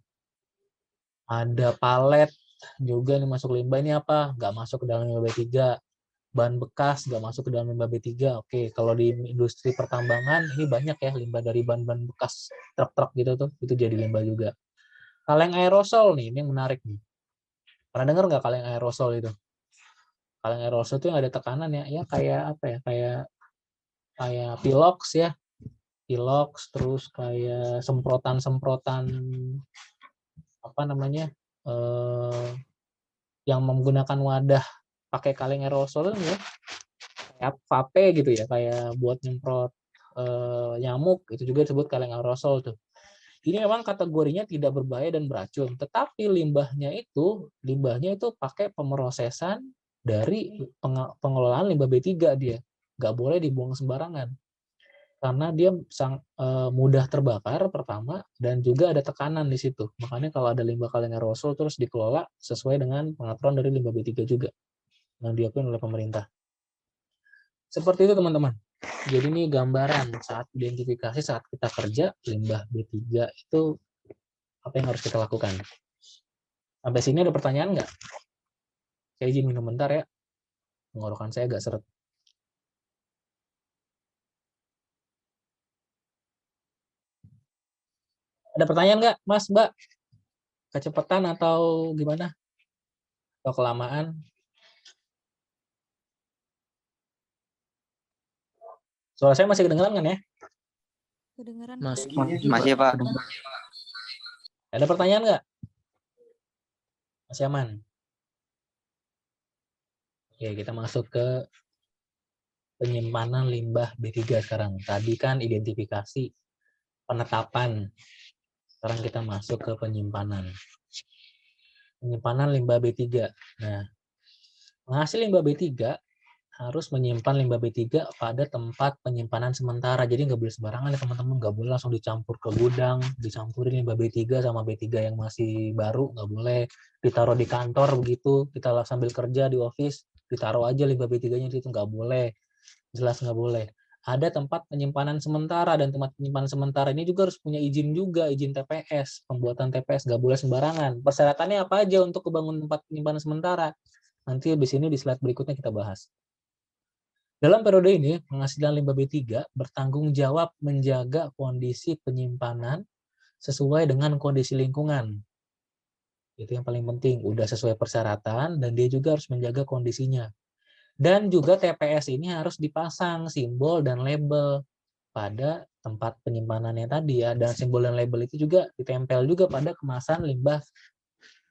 Ada palet juga nih masuk limbah, ini apa? Nggak masuk ke dalam limbah B3. Bahan bekas nggak masuk ke dalam limbah B3. Oke, kalau di industri pertambangan ini banyak ya limbah dari ban-ban bekas truk-truk gitu tuh, itu jadi limbah juga. Kaleng aerosol nih, ini yang menarik nih. Pernah dengar nggak kaleng aerosol itu? Kaleng aerosol itu yang ada tekanan ya, ya kayak apa ya? Kayak pilox ya. Pilox, terus kayak semprotan-semprotan apa namanya? Yang menggunakan wadah pakai kaleng aerosol ya, kayak vape gitu ya, kayak buat nyemprot nyamuk, itu juga disebut kaleng aerosol tuh. Ini memang kategorinya tidak berbahaya dan beracun, tetapi limbahnya itu pakai pemrosesan dari pengelolaan limbah B3 dia. Nggak boleh dibuang sembarangan. Karena dia mudah terbakar pertama, dan juga ada tekanan di situ. Makanya kalau ada limbah kaleng aerosol terus dikelola sesuai dengan pengaturan dari limbah B3 juga yang diakui oleh pemerintah. Seperti itu teman-teman. Jadi ini gambaran saat identifikasi, saat kita kerja limbah B3 itu apa yang harus kita lakukan. Sampai sini ada pertanyaan nggak? Saya izin minum bentar ya. Tenggorokan saya agak seret. Ada pertanyaan nggak, Mas, Mbak? Kecepatan atau gimana? Atau kelamaan? Suara saya masih kedengeran kan ya? Kedengeran. Masih Pak. Ada pertanyaan nggak? Masih aman? Oke, kita masuk ke penyimpanan limbah B3 sekarang. Tadi kan identifikasi, penetapan. Sekarang kita masuk ke penyimpanan. Penyimpanan limbah B3. Nah, penghasil limbah B3 harus menyimpan limbah B3 pada tempat penyimpanan sementara. Jadi nggak boleh sembarangan ya teman-teman. Nggak boleh langsung dicampur ke gudang, dicampurin limbah B3 sama B3 yang masih baru. Nggak boleh ditaruh di kantor begitu. Kita sambil kerja di office, ditaruh aja limbah B3-nya di situ. Nggak boleh. Jelas nggak boleh. Ada tempat penyimpanan sementara, dan tempat penyimpanan sementara ini juga harus punya izin juga, izin TPS, pembuatan TPS, nggak boleh sembarangan. Persyaratannya apa aja untuk kebangun tempat penyimpanan sementara? Nanti di sini di slide berikutnya kita bahas. Dalam periode ini, penghasilan limbah B3 bertanggung jawab menjaga kondisi penyimpanan sesuai dengan kondisi lingkungan. Itu yang paling penting, udah sesuai persyaratan dan dia juga harus menjaga kondisinya. Dan juga TPS ini harus dipasang simbol dan label pada tempat penyimpanannya tadi ya, dan simbol dan label itu juga ditempel juga pada kemasan limbah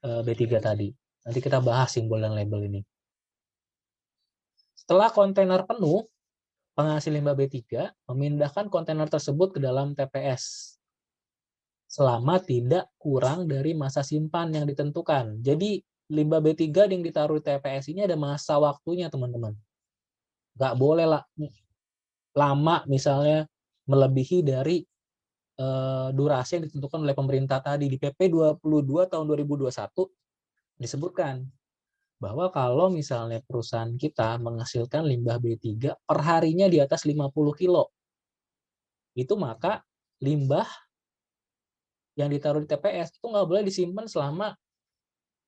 B3 tadi. Nanti kita bahas simbol dan label ini. Setelah kontainer penuh, penghasil limbah B3 memindahkan kontainer tersebut ke dalam TPS selama tidak kurang dari masa simpan yang ditentukan. Jadi limbah B3 yang ditaruh di TPS ini ada masa waktunya, teman-teman. Nggak boleh lama, misalnya melebihi dari durasi yang ditentukan oleh pemerintah tadi. Di PP 22 tahun 2021 disebutkan bahwa kalau misalnya perusahaan kita menghasilkan limbah B3 perharinya di atas 50 kilo, itu maka limbah yang ditaruh di TPS itu nggak boleh disimpan selama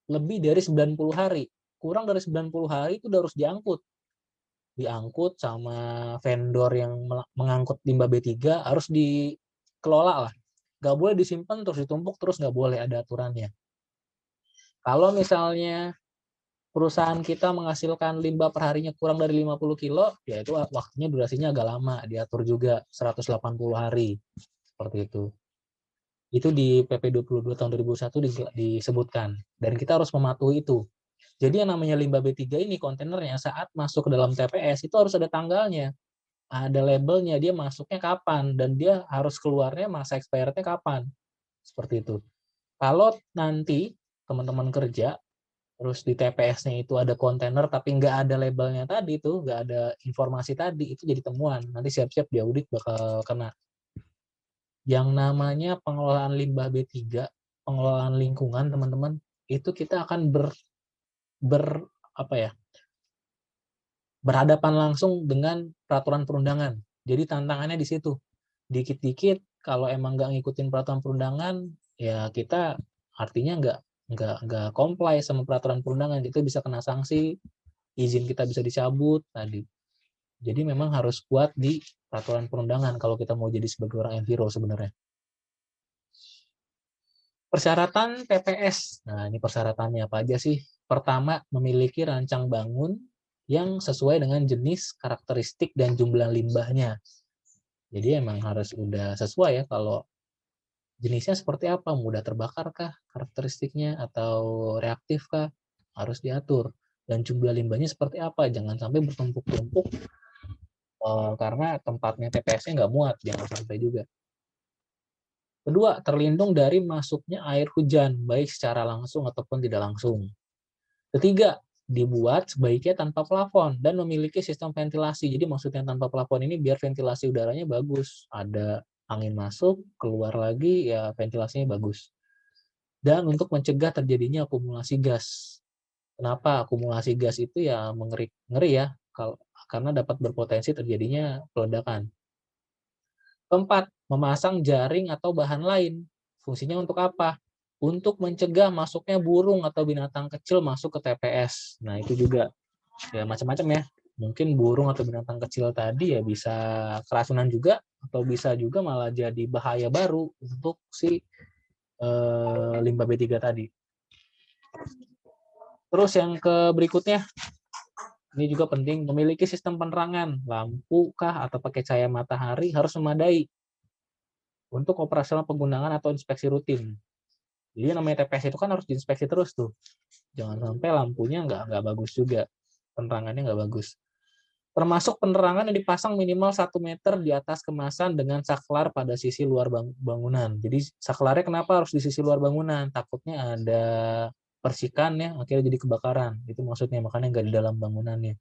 lebih dari 90 hari. Kurang dari 90 hari itu udah harus diangkut. Diangkut sama vendor yang mengangkut limbah B3 harus dikelola lah. Nggak boleh disimpan terus ditumpuk terus, nggak boleh, ada aturannya. Kalau misalnya perusahaan kita menghasilkan limbah perharinya kurang dari 50 kilo, ya itu waktunya durasinya agak lama, diatur juga 180 hari. Seperti itu. Itu di PP 22 tahun 2001 disebutkan. Dan kita harus mematuhi itu. Jadi yang namanya limbah B3 ini kontainernya saat masuk ke dalam TPS itu harus ada tanggalnya. Ada labelnya, dia masuknya kapan, dan dia harus keluarnya masa expirednya kapan. Seperti itu. Kalau nanti teman-teman kerja, terus di TPS-nya itu ada kontainer tapi nggak ada labelnya tadi tuh, nggak ada informasi tadi, itu jadi temuan. Nanti siap-siap diaudit bakal kena. Yang namanya pengelolaan limbah B3, pengelolaan lingkungan, teman-teman, itu kita akan berhadapan langsung dengan peraturan perundangan. Jadi tantangannya di situ. Dikit-dikit kalau emang nggak ngikutin peraturan perundangan, ya kita artinya nggak comply sama peraturan perundangan, itu bisa kena sanksi, izin kita bisa dicabut tadi. Jadi memang harus kuat di peraturan perundangan kalau kita mau jadi sebagai orang enviro sebenarnya. Persyaratan TPS. Nah, ini persyaratannya apa aja sih? Pertama, memiliki rancang bangun yang sesuai dengan jenis, karakteristik, dan jumlah limbahnya. Jadi emang harus udah sesuai ya, kalau jenisnya seperti apa, mudah terbakar kah karakteristiknya, atau reaktif kah, harus diatur. Dan jumlah limbahnya seperti apa, jangan sampai bertumpuk-tumpuk karena tempatnya TPS-nya nggak muat, jangan sampai juga. Kedua, terlindung dari masuknya air hujan, baik secara langsung ataupun tidak langsung. Ketiga, dibuat sebaiknya tanpa plafon dan memiliki sistem ventilasi. Jadi maksudnya tanpa plafon ini biar ventilasi udaranya bagus. Ada angin masuk, keluar lagi, ya ventilasinya bagus. Dan untuk mencegah terjadinya akumulasi gas. Kenapa akumulasi gas itu ya ngeri ya, karena dapat berpotensi terjadinya peledakan. Keempat, memasang jaring atau bahan lain. Fungsinya untuk apa? Untuk mencegah masuknya burung atau binatang kecil masuk ke TPS. Nah, itu juga ya macam-macam ya. Mungkin burung atau binatang kecil tadi ya bisa keracunan juga, atau bisa juga malah jadi bahaya baru untuk si limbah B3 tadi. Terus yang berikutnya, ini juga penting, memiliki sistem penerangan, lampu kah atau pakai cahaya matahari harus memadai untuk operasional penggunaan atau inspeksi rutin. Jadi namanya TPS itu kan harus diinspeksi terus tuh. Jangan sampai lampunya nggak bagus juga, penerangannya nggak bagus. Termasuk penerangan yang dipasang minimal 1 meter di atas kemasan dengan saklar pada sisi luar bangunan. Jadi saklarnya kenapa harus di sisi luar bangunan? Takutnya ada percikan ya, akhirnya jadi kebakaran. Itu maksudnya, makanya nggak di dalam bangunannya.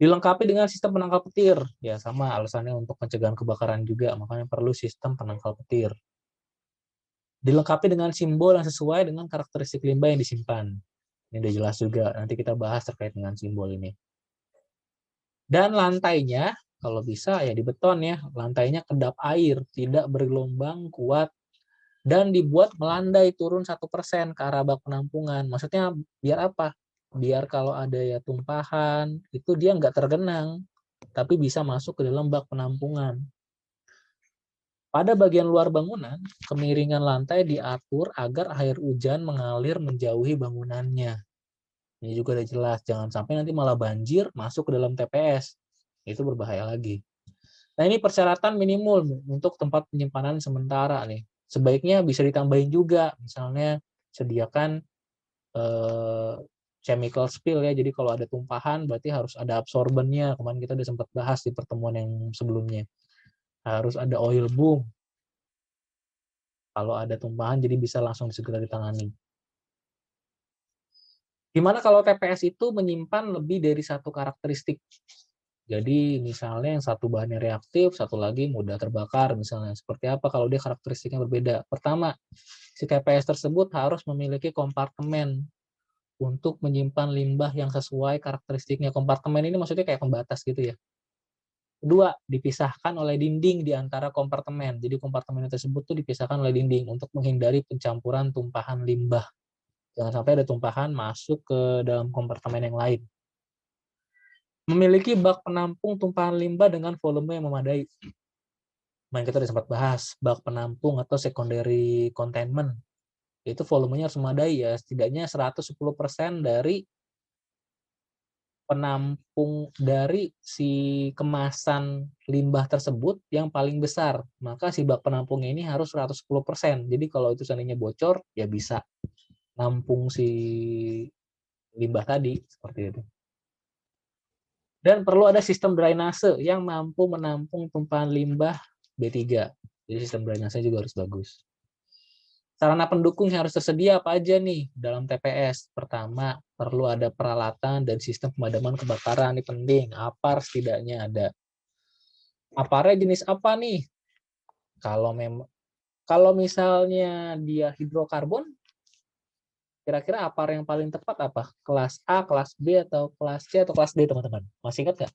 Dilengkapi dengan sistem penangkal petir. Ya sama alasannya untuk pencegahan kebakaran juga, makanya perlu sistem penangkal petir. Dilengkapi dengan simbol yang sesuai dengan karakteristik limbah yang disimpan. Ini udah jelas juga, nanti kita bahas terkait dengan simbol ini. Dan lantainya, kalau bisa ya di beton ya, lantainya kedap air, tidak bergelombang kuat, dan dibuat melandai turun 1% ke arah bak penampungan. Maksudnya biar apa? Biar kalau ada ya tumpahan, itu dia nggak tergenang, tapi bisa masuk ke dalam bak penampungan. Pada bagian luar bangunan, kemiringan lantai diatur agar air hujan mengalir menjauhi bangunannya. Ini juga udah jelas, jangan sampai nanti malah banjir masuk ke dalam TPS. Itu berbahaya lagi. Nah, ini persyaratan minimum untuk tempat penyimpanan sementara nih. Sebaiknya bisa ditambahin juga, misalnya sediakan chemical spill ya. Jadi kalau ada tumpahan berarti harus ada absorbennya. Kemarin kita udah sempat bahas di pertemuan yang sebelumnya. Harus ada oil boom. Kalau ada tumpahan jadi bisa langsung segera ditangani. Gimana kalau TPS itu menyimpan lebih dari satu karakteristik? Jadi misalnya yang satu bahannya reaktif, satu lagi mudah terbakar misalnya. Seperti apa kalau dia karakteristiknya berbeda? Pertama, si TPS tersebut harus memiliki kompartemen untuk menyimpan limbah yang sesuai karakteristiknya. Kompartemen ini maksudnya kayak pembatas gitu ya. Kedua, dipisahkan oleh dinding di antara kompartemen. Jadi kompartemen tersebut tuh dipisahkan oleh dinding untuk menghindari pencampuran tumpahan limbah. Jangan sampai ada tumpahan masuk ke dalam kompartemen yang lain. Memiliki bak penampung tumpahan limbah dengan volume yang memadai. Kemarin kita udah sempat bahas, bak penampung atau secondary containment. Itu volumenya harus memadai ya, setidaknya 110% dari penampung dari si kemasan limbah tersebut yang paling besar. Maka si bak penampungnya ini harus 110%. Jadi kalau itu seandainya bocor, ya bisa nampung si limbah tadi, seperti itu. Dan perlu ada sistem drainase yang mampu menampung tumpahan limbah B3. Jadi sistem drainase juga harus bagus. Sarana pendukung yang harus tersedia apa aja nih dalam TPS? Pertama, perlu ada peralatan dan sistem pemadaman kebakaran. Ini penting. APAR setidaknya ada. APARnya jenis apa nih? Kalau misalnya dia hidrokarbon, kira-kira APAR yang paling tepat apa? Kelas A, kelas B, atau kelas C, atau kelas D, teman-teman? Masih ingat nggak?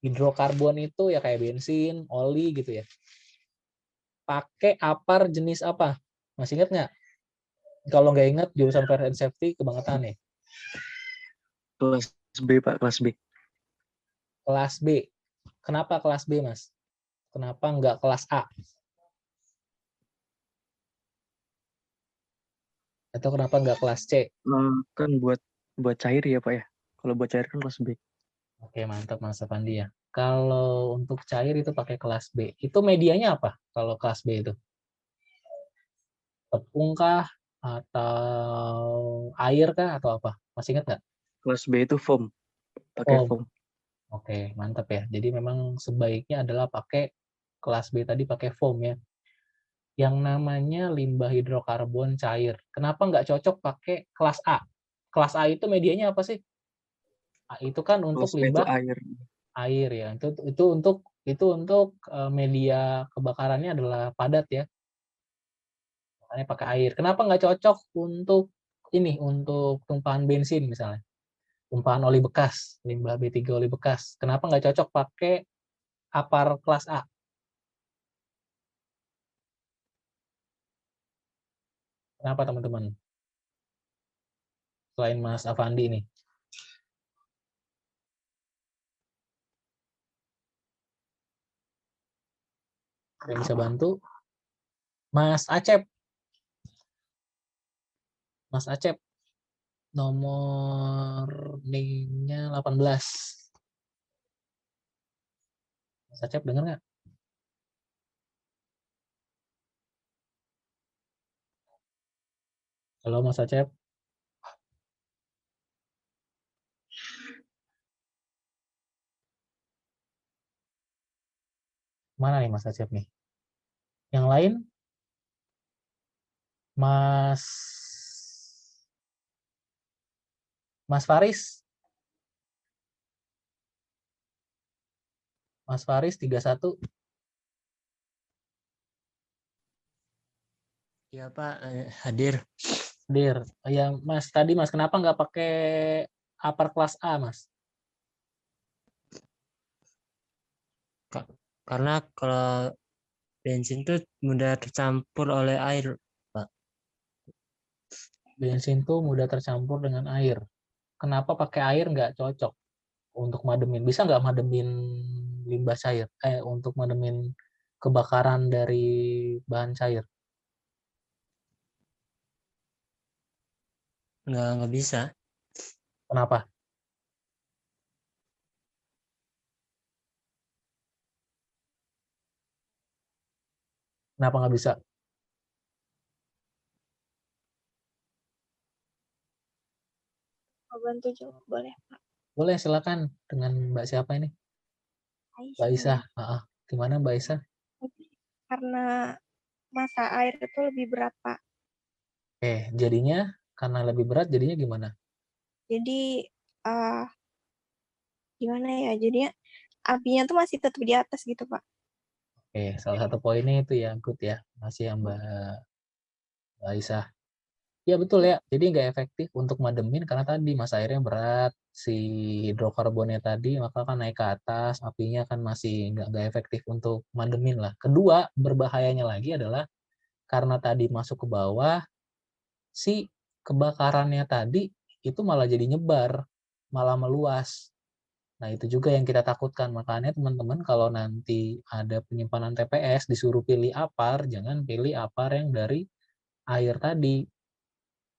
Hidrokarbon itu ya kayak bensin, oli gitu ya. Pakai APAR jenis apa? Masih ingat nggak? Kalau nggak ingat, jurusan Fire and Safety kebangetan nih. Kelas B, Pak, kelas B. Kelas B. Kenapa kelas B, Mas? Kenapa nggak kelas A? Atau kenapa nggak kelas C? Kan buat cair ya, Pak ya. Kalau buat cair kan kelas B. Oke, mantap Mas Avandi ya. Kalau untuk cair itu pakai kelas B. Itu medianya apa kalau kelas B itu? Tepung kah? Atau air kah? Atau apa? Masih ingat nggak? Kelas B itu foam. Pakai Oh, foam. oke, mantap ya. Jadi memang sebaiknya adalah pakai kelas B tadi pakai foam ya. Yang namanya limbah hidrokarbon cair. Kenapa nggak cocok pakai kelas A? Kelas A itu medianya apa sih? Itu kan untuk Kelas B itu limbah air. air ya. Itu untuk media kebakarannya adalah padat ya. Makanya pakai air. Kenapa nggak cocok untuk tumpahan bensin misalnya? Tumpahan oli bekas, limbah B3 oli bekas. Kenapa nggak cocok pakai APAR kelas A? Kenapa teman-teman? Selain Mas Avandi nih. Yang bisa bantu? Mas Acep. Mas Acep. Nomor NIM-nya 18. Mas Acep dengar nggak? Halo Mas Acep. Mana nih Mas Acep nih? Yang lain? Mas Faris. Mas Faris 31. Ya Pak, hadir. Dir. Ya Mas, tadi Mas kenapa nggak pakai upper kelas A Mas? Karena kalau bensin tuh mudah tercampur oleh air, Pak. Bensin tuh mudah tercampur dengan air. Kenapa pakai air nggak cocok untuk mademin? Bisa nggak mademin limbah cair? Untuk mademin kebakaran dari bahan cair? Nggak bisa. Kenapa? Kenapa nggak bisa? Mau bantu jawab boleh Pak? Boleh, silakan. Dengan Mbak siapa ini? Mbak Aisyah Isah. ya. Gimana Mbak Isah? Karena masa air itu lebih berat Pak. Jadinya karena lebih berat, jadinya gimana? Jadi eh gimana ya? Jadinya apinya tuh masih tetap di atas gitu Pak. Salah satu poinnya itu ya, good ya. Masih ya Mbak Aisyah. Ya betul ya, jadi nggak efektif untuk mademin karena tadi masa airnya berat, si hidrokarbonnya tadi maka kan naik ke atas, apinya kan masih nggak efektif untuk mademin lah. Kedua, berbahayanya lagi adalah karena tadi masuk ke bawah, si kebakarannya tadi itu malah jadi nyebar, malah meluas. Nah itu juga yang kita takutkan, makanya teman-teman kalau nanti ada penyimpanan TPS disuruh pilih APAR, jangan pilih APAR yang dari air tadi.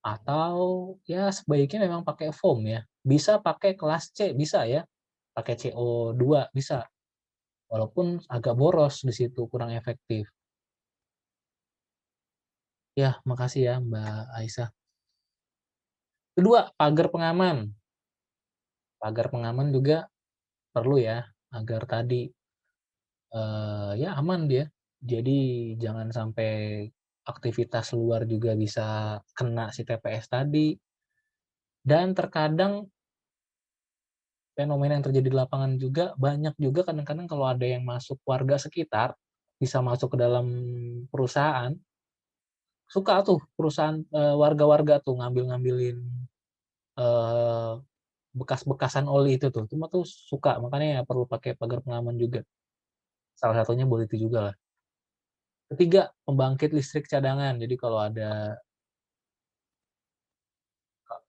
Atau ya sebaiknya memang pakai foam ya. Bisa pakai kelas C, bisa ya. Pakai CO2 bisa. Walaupun agak boros di situ, kurang efektif. Ya, makasih ya Mbak Aisyah. Kedua, pagar pengaman. Pagar pengaman juga perlu ya, agar tadi ya aman dia. Jadi jangan sampai aktivitas luar juga bisa kena si TPS tadi. Dan terkadang fenomena yang terjadi di lapangan juga banyak juga kadang-kadang kalau ada yang masuk warga sekitar bisa masuk ke dalam perusahaan, suka tuh perusahaan warga-warga tuh ngambil-ngambilin eh, bekas-bekasan oli itu tuh, cuma tuh suka, makanya ya perlu pakai pagar pengaman juga. Salah satunya boleh itu juga lah. Ketiga, pembangkit listrik cadangan. Jadi kalau ada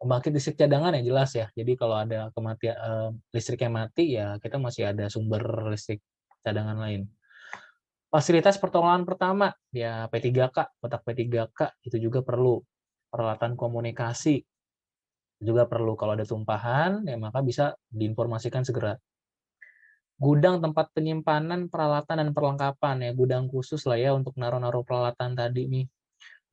pembangkit listrik cadangan ya jelas ya. Jadi kalau ada kematian listriknya mati ya kita masih ada sumber listrik cadangan lain. Fasilitas pertolongan pertama, ya P3K, kotak P3K itu juga perlu. Peralatan komunikasi juga perlu. Kalau ada tumpahan, ya maka bisa diinformasikan segera. Gudang tempat penyimpanan peralatan dan perlengkapan, ya gudang khusus lah ya untuk naruh-naruh peralatan tadi nih.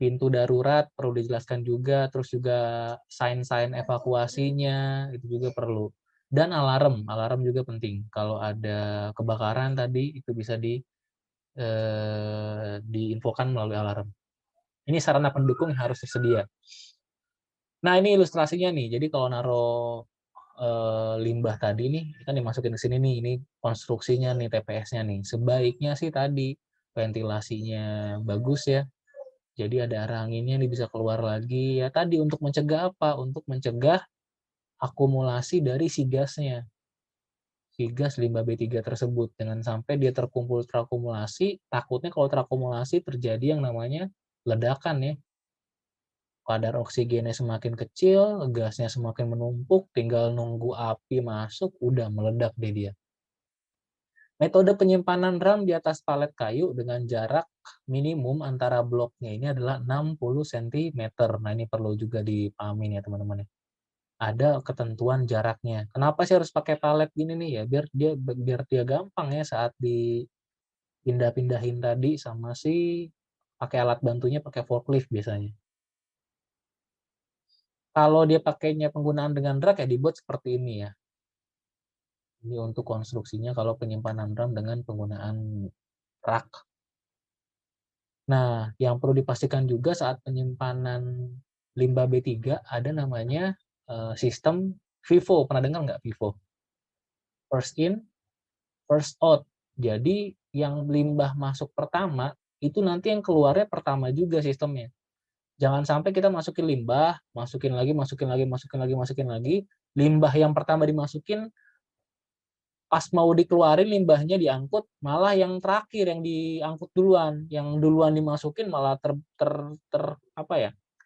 Pintu darurat perlu dijelaskan juga, terus juga sign-sign evakuasinya, itu juga perlu. Dan alarm juga penting. Kalau ada kebakaran tadi, itu bisa diinfokan melalui alarm. Ini sarana pendukung yang harus tersedia. Nah ini ilustrasinya nih. Jadi kalau naruh limbah tadi nih, kan dimasukin ke sini nih. Ini konstruksinya nih, TPS-nya nih. Sebaiknya sih tadi ventilasinya bagus ya. Jadi ada arah anginnya nih bisa keluar lagi. Ya tadi untuk mencegah apa? Untuk mencegah akumulasi dari si gasnya. Si gas limbah B3 tersebut. Dengan sampai dia terakumulasi, takutnya kalau terakumulasi terjadi yang namanya ledakan ya. Kadar oksigennya semakin kecil, gasnya semakin menumpuk, tinggal nunggu api masuk, udah meledak deh dia. Metode penyimpanan RAM di atas palet kayu dengan jarak minimum antara bloknya ini adalah 60 cm. Nah ini perlu juga dipahami ya teman-teman. Ada ketentuan jaraknya. Kenapa sih harus pakai palet gini nih ya? Biar dia gampang ya saat dipindah-pindahin tadi sama si pakai alat bantunya, pakai forklift biasanya. Kalau dia pakainya penggunaan dengan rak ya dibuat seperti ini ya. Ini untuk konstruksinya kalau penyimpanan RAM dengan penggunaan rak. Nah, yang perlu dipastikan juga saat penyimpanan limbah B3 ada namanya sistem FIFO. Pernah dengar nggak FIFO? First in, first out. Jadi yang limbah masuk pertama, itu nanti yang keluarnya pertama juga sistemnya. Jangan sampai kita masukin limbah, masukin lagi. Limbah yang pertama dimasukin, pas mau dikeluarin limbahnya diangkut, malah yang terakhir yang diangkut duluan, yang duluan dimasukin malah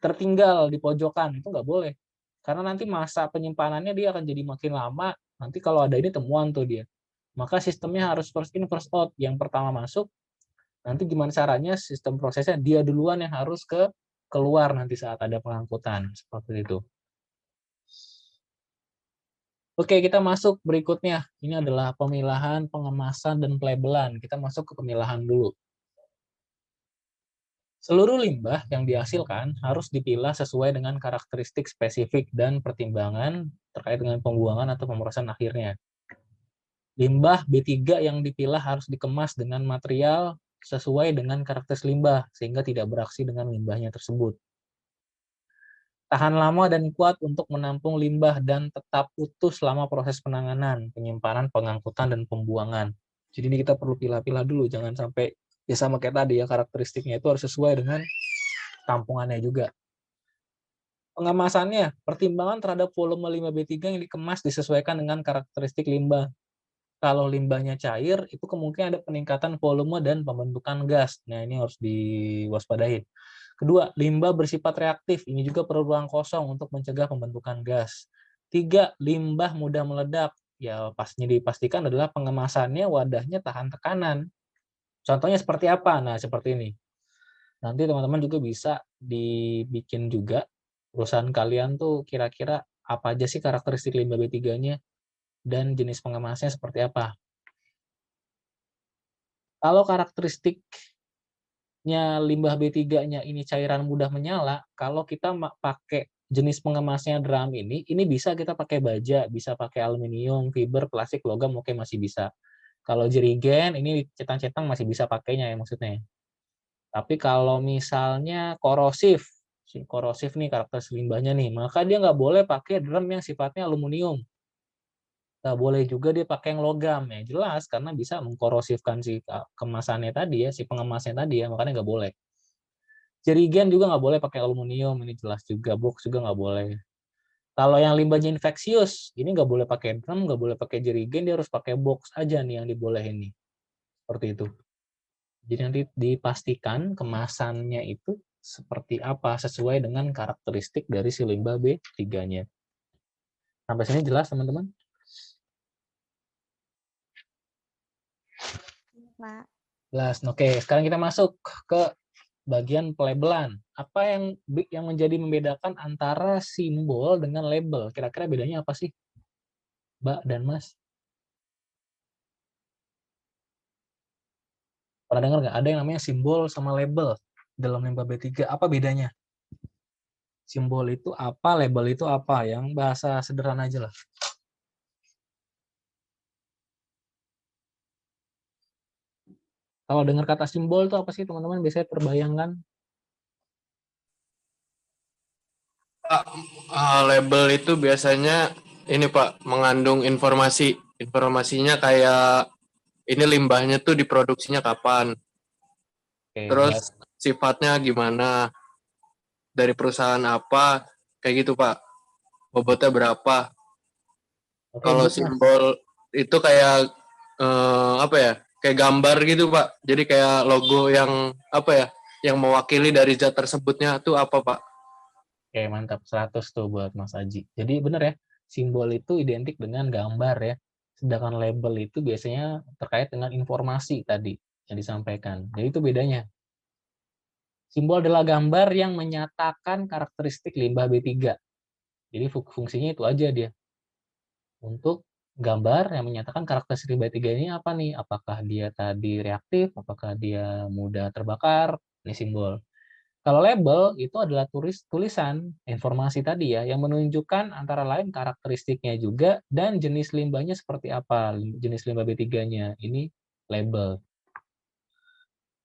tertinggal di pojokan. Itu nggak boleh, karena nanti masa penyimpanannya dia akan jadi makin lama. Nanti kalau ada ini temuan tuh dia, maka sistemnya harus first in first out. Yang pertama masuk Nanti gimana caranya sistem prosesnya dia duluan yang harus keluar nanti saat ada pengangkutan seperti itu. Oke, kita masuk berikutnya. Ini adalah pemilahan, pengemasan, dan pelabelan. Kita masuk ke pemilahan dulu. Seluruh limbah yang dihasilkan harus dipilah sesuai dengan karakteristik spesifik dan pertimbangan terkait dengan pembuangan atau pemrosesan akhirnya. Limbah B3 yang dipilah harus dikemas dengan material sesuai dengan karakteristik limbah, sehingga tidak beraksi dengan limbahnya tersebut. Tahan lama dan kuat untuk menampung limbah dan tetap utuh selama proses penanganan, penyimpanan, pengangkutan, dan pembuangan. Jadi ini kita perlu pilah-pilah dulu, jangan sampai ya sama kayak tadi ya, karakteristiknya itu harus sesuai dengan tampungannya juga. Pengemasannya, pertimbangan terhadap volume limbah B3 yang dikemas disesuaikan dengan karakteristik limbah. Kalau limbahnya cair, itu kemungkinan ada peningkatan volume dan pembentukan gas. Nah, ini harus diwaspadai. Kedua, limbah bersifat reaktif. Ini juga perlu ruang kosong untuk mencegah pembentukan gas. 3, limbah mudah meledak. Ya, pastinya dipastikan adalah pengemasannya wadahnya tahan tekanan. Contohnya seperti apa? Nah, seperti ini. Nanti teman-teman juga bisa dibikin juga perusahaan kalian tuh kira-kira apa aja sih karakteristik limbah B3-nya dan jenis pengemasnya seperti apa. Kalau karakteristiknya limbah B3-nya ini cairan mudah menyala, kalau kita pakai jenis pengemasnya drum ini bisa kita pakai baja, bisa pakai aluminium, fiber, plastik, logam, oke masih bisa. Kalau jerigen, ini cetang-cetang masih bisa pakainya ya maksudnya. Tapi kalau misalnya korosif nih karakteristik limbahnya nih, maka dia nggak boleh pakai drum yang sifatnya aluminium. Nggak boleh juga dia pakai yang logam ya, jelas karena bisa mengkorosifkan si kemasannya tadi ya, si pengemasnya tadi ya, makanya nggak boleh. Jerigen juga nggak boleh pakai aluminium, ini jelas juga, box juga nggak boleh. Kalau yang limbahnya infeksius, ini nggak boleh pakai drum, nggak boleh pakai jerigen, dia harus pakai box aja nih yang dibolehin nih, seperti itu. Jadi nanti dipastikan kemasannya itu seperti apa sesuai dengan karakteristik dari si limbah B3-nya. Sampai sini jelas teman-teman? Pak. Jelas. Oke, sekarang kita masuk ke bagian pelabelan. Apa yang menjadi membedakan antara simbol dengan label? Kira-kira bedanya apa sih, Mbak dan Mas? Pernah dengar nggak? Ada yang namanya simbol sama label dalam limbah B3. Apa bedanya? Simbol itu apa, label itu apa? Yang bahasa sederhana aja lah. Kalau dengar kata simbol itu apa sih teman-teman? Biasanya terbayangkan? Pak, label itu biasanya ini Pak, mengandung informasi. Informasinya kayak ini limbahnya tuh diproduksinya kapan, Oke, terus sifatnya gimana, dari perusahaan apa, kayak gitu Pak. Bobotnya berapa. Oke, Kalau good, Mas. simbol itu kayak apa ya? Kayak gambar gitu Pak. Jadi kayak logo yang apa ya? Yang mewakili dari zat tersebutnya tuh apa Pak? Oke, mantap. 100 tuh buat Mas Aji. Jadi benar ya, simbol itu identik dengan gambar ya. Sedangkan label itu biasanya terkait dengan informasi tadi yang disampaikan. Jadi itu bedanya. Simbol adalah gambar yang menyatakan karakteristik limbah B3. Jadi fungsinya itu aja dia. Untuk gambar yang menyatakan karakteristik limbah B3 ini apa nih? Apakah dia tadi reaktif, apakah dia mudah terbakar, ini simbol. Kalau label itu adalah tulisan informasi tadi ya, yang menunjukkan antara lain karakteristiknya juga dan jenis limbahnya seperti apa, jenis limbah B3-nya. Ini label.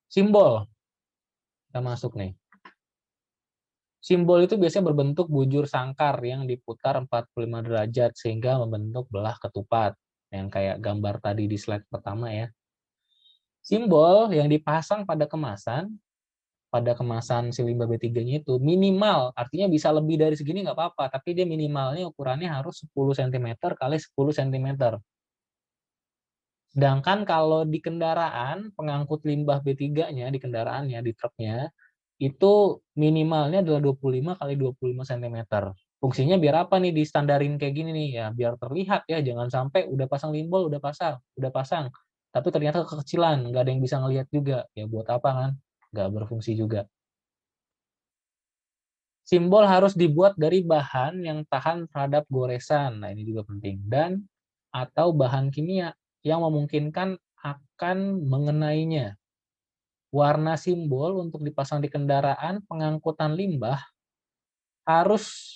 Simbol. Kita masuk nih. Simbol itu biasanya berbentuk bujur sangkar yang diputar 45 derajat sehingga membentuk belah ketupat. Yang kayak gambar tadi di slide pertama ya. Simbol yang dipasang pada kemasan si limbah B3-nya itu minimal, artinya bisa lebih dari segini nggak apa-apa, tapi dia minimalnya ukurannya harus 10 cm kali 10 cm. Sedangkan kalau di kendaraan, pengangkut limbah B3-nya, di kendaraannya, di truknya, itu minimalnya adalah 25 kali 25 cm. Fungsinya biar apa nih distandarin kayak gini nih? Ya biar terlihat ya, jangan sampai udah pasang limbol, udah pasang, tapi ternyata kekecilan, nggak ada yang bisa ngelihat juga. Ya buat apa kan? Nggak berfungsi juga. Simbol harus dibuat dari bahan yang tahan terhadap goresan. Nah, ini juga penting. Dan atau bahan kimia yang memungkinkan akan mengenainya. Warna simbol untuk dipasang di kendaraan pengangkutan limbah harus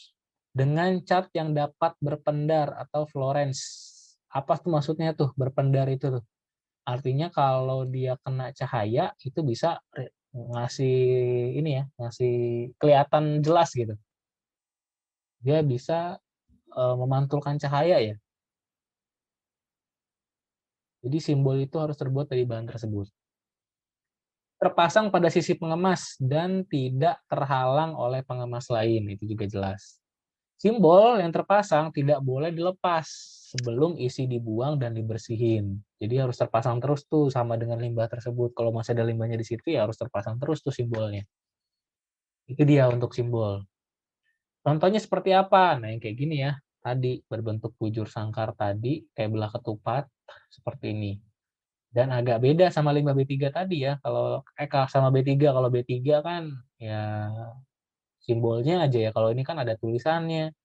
dengan cat yang dapat berpendar atau fluorescence. Apa tuh maksudnya tuh berpendar itu tuh? Artinya kalau dia kena cahaya itu bisa ngasih ini ya, ngasih kelihatan jelas gitu. Dia bisa memantulkan cahaya ya. Jadi simbol itu harus terbuat dari bahan tersebut. Terpasang pada sisi pengemas dan tidak terhalang oleh pengemas lain, itu juga jelas. Simbol yang terpasang tidak boleh dilepas sebelum isi dibuang dan dibersihin. Jadi harus terpasang terus tuh sama dengan limbah tersebut. Kalau masih ada limbahnya di situ ya harus terpasang terus tuh simbolnya. Itu dia untuk simbol. Contohnya seperti apa? Nah, yang kayak gini ya. Tadi berbentuk bujur sangkar tadi kayak belah ketupat seperti ini. Dan agak beda sama limbah B3 tadi ya. Kalau sama B3, kalau B3 kan ya simbolnya aja ya. Kalau ini kan ada tulisannya,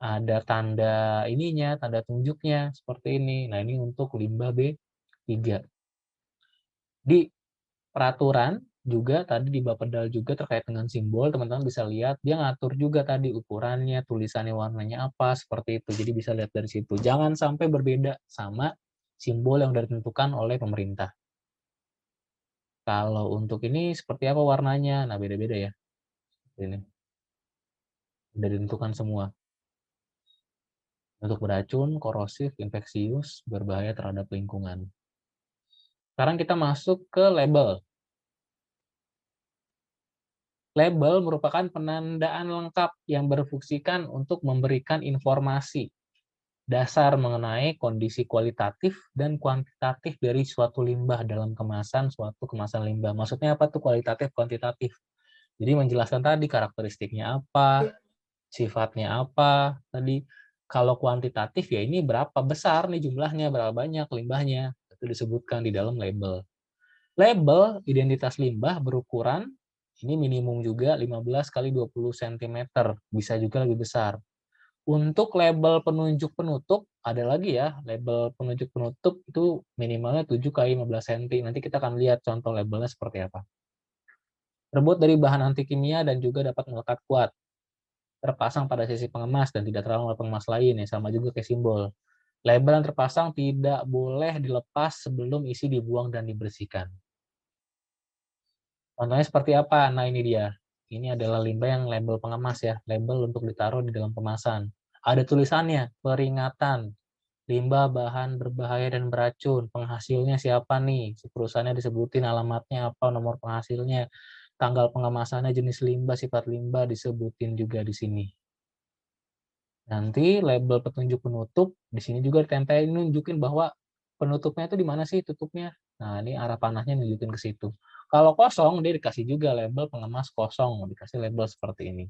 ada tanda ininya, tanda tunjuknya seperti ini. Nah, ini untuk limbah B3. Di peraturan juga tadi di Bapedal juga terkait dengan simbol, teman-teman bisa lihat dia ngatur juga tadi ukurannya, tulisannya warnanya apa, seperti itu. Jadi bisa lihat dari situ. Jangan sampai berbeda sama simbol yang sudah ditentukan oleh pemerintah. Kalau untuk ini seperti apa warnanya? Nah, beda-beda ya. Ini sudah ditentukan semua. Untuk beracun, korosif, infeksius, berbahaya terhadap lingkungan. Sekarang kita masuk ke label. Label merupakan penandaan lengkap yang berfungsikan untuk memberikan informasi dasar mengenai kondisi kualitatif dan kuantitatif dari suatu limbah dalam kemasan suatu kemasan limbah. Maksudnya apa tuh kualitatif, kuantitatif? Jadi menjelaskan tadi karakteristiknya apa, sifatnya apa. Tadi kalau kuantitatif ya ini berapa besar nih jumlahnya, berapa banyak limbahnya. Itu disebutkan di dalam label. Label identitas limbah berukuran ini minimum juga 15 kali 20 cm, bisa juga lebih besar. Untuk label penunjuk penutup, ada lagi ya, label penunjuk penutup itu minimalnya 7 kali 15 cm. Nanti kita akan lihat contoh labelnya seperti apa. Terbuat dari bahan anti kimia dan juga dapat melekat kuat. Terpasang pada sisi pengemas dan tidak terhalang oleh pengemas lain, ya sama juga kayak simbol. Label yang terpasang tidak boleh dilepas sebelum isi dibuang dan dibersihkan. Contohnya seperti apa? Nah, ini dia. Ini adalah limbah yang label pengemas ya, label untuk ditaruh di dalam kemasan. Ada tulisannya, peringatan, limbah bahan berbahaya dan beracun, penghasilnya siapa nih, si perusahaannya disebutin, alamatnya apa, nomor penghasilnya, tanggal pengemasannya, jenis limbah, sifat limbah disebutin juga di sini. Nanti label petunjuk penutup, di sini juga ditempelin nunjukin bahwa penutupnya itu di mana sih tutupnya. Nah, ini arah panahnya nunjukin ke situ. Kalau kosong, dia dikasih juga label pengemas kosong, dikasih label seperti ini.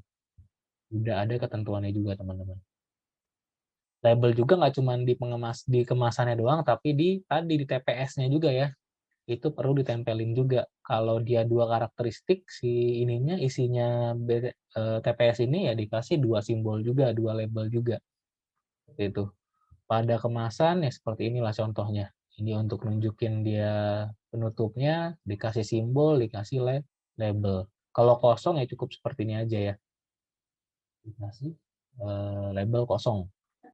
Udah ada ketentuannya juga, teman-teman. Label juga nggak cuma di kemasannya doang, tapi di TPS-nya juga ya. Itu perlu ditempelin juga. Kalau dia dua karakteristik, si ininya, isinya TPS ini ya dikasih dua simbol juga, dua label juga. Seperti itu. Pada kemasan ya seperti inilah contohnya. Ini untuk nunjukin dia penutupnya, dikasih simbol, dikasih label. Kalau kosong ya cukup seperti ini aja ya. Dikasih label kosong.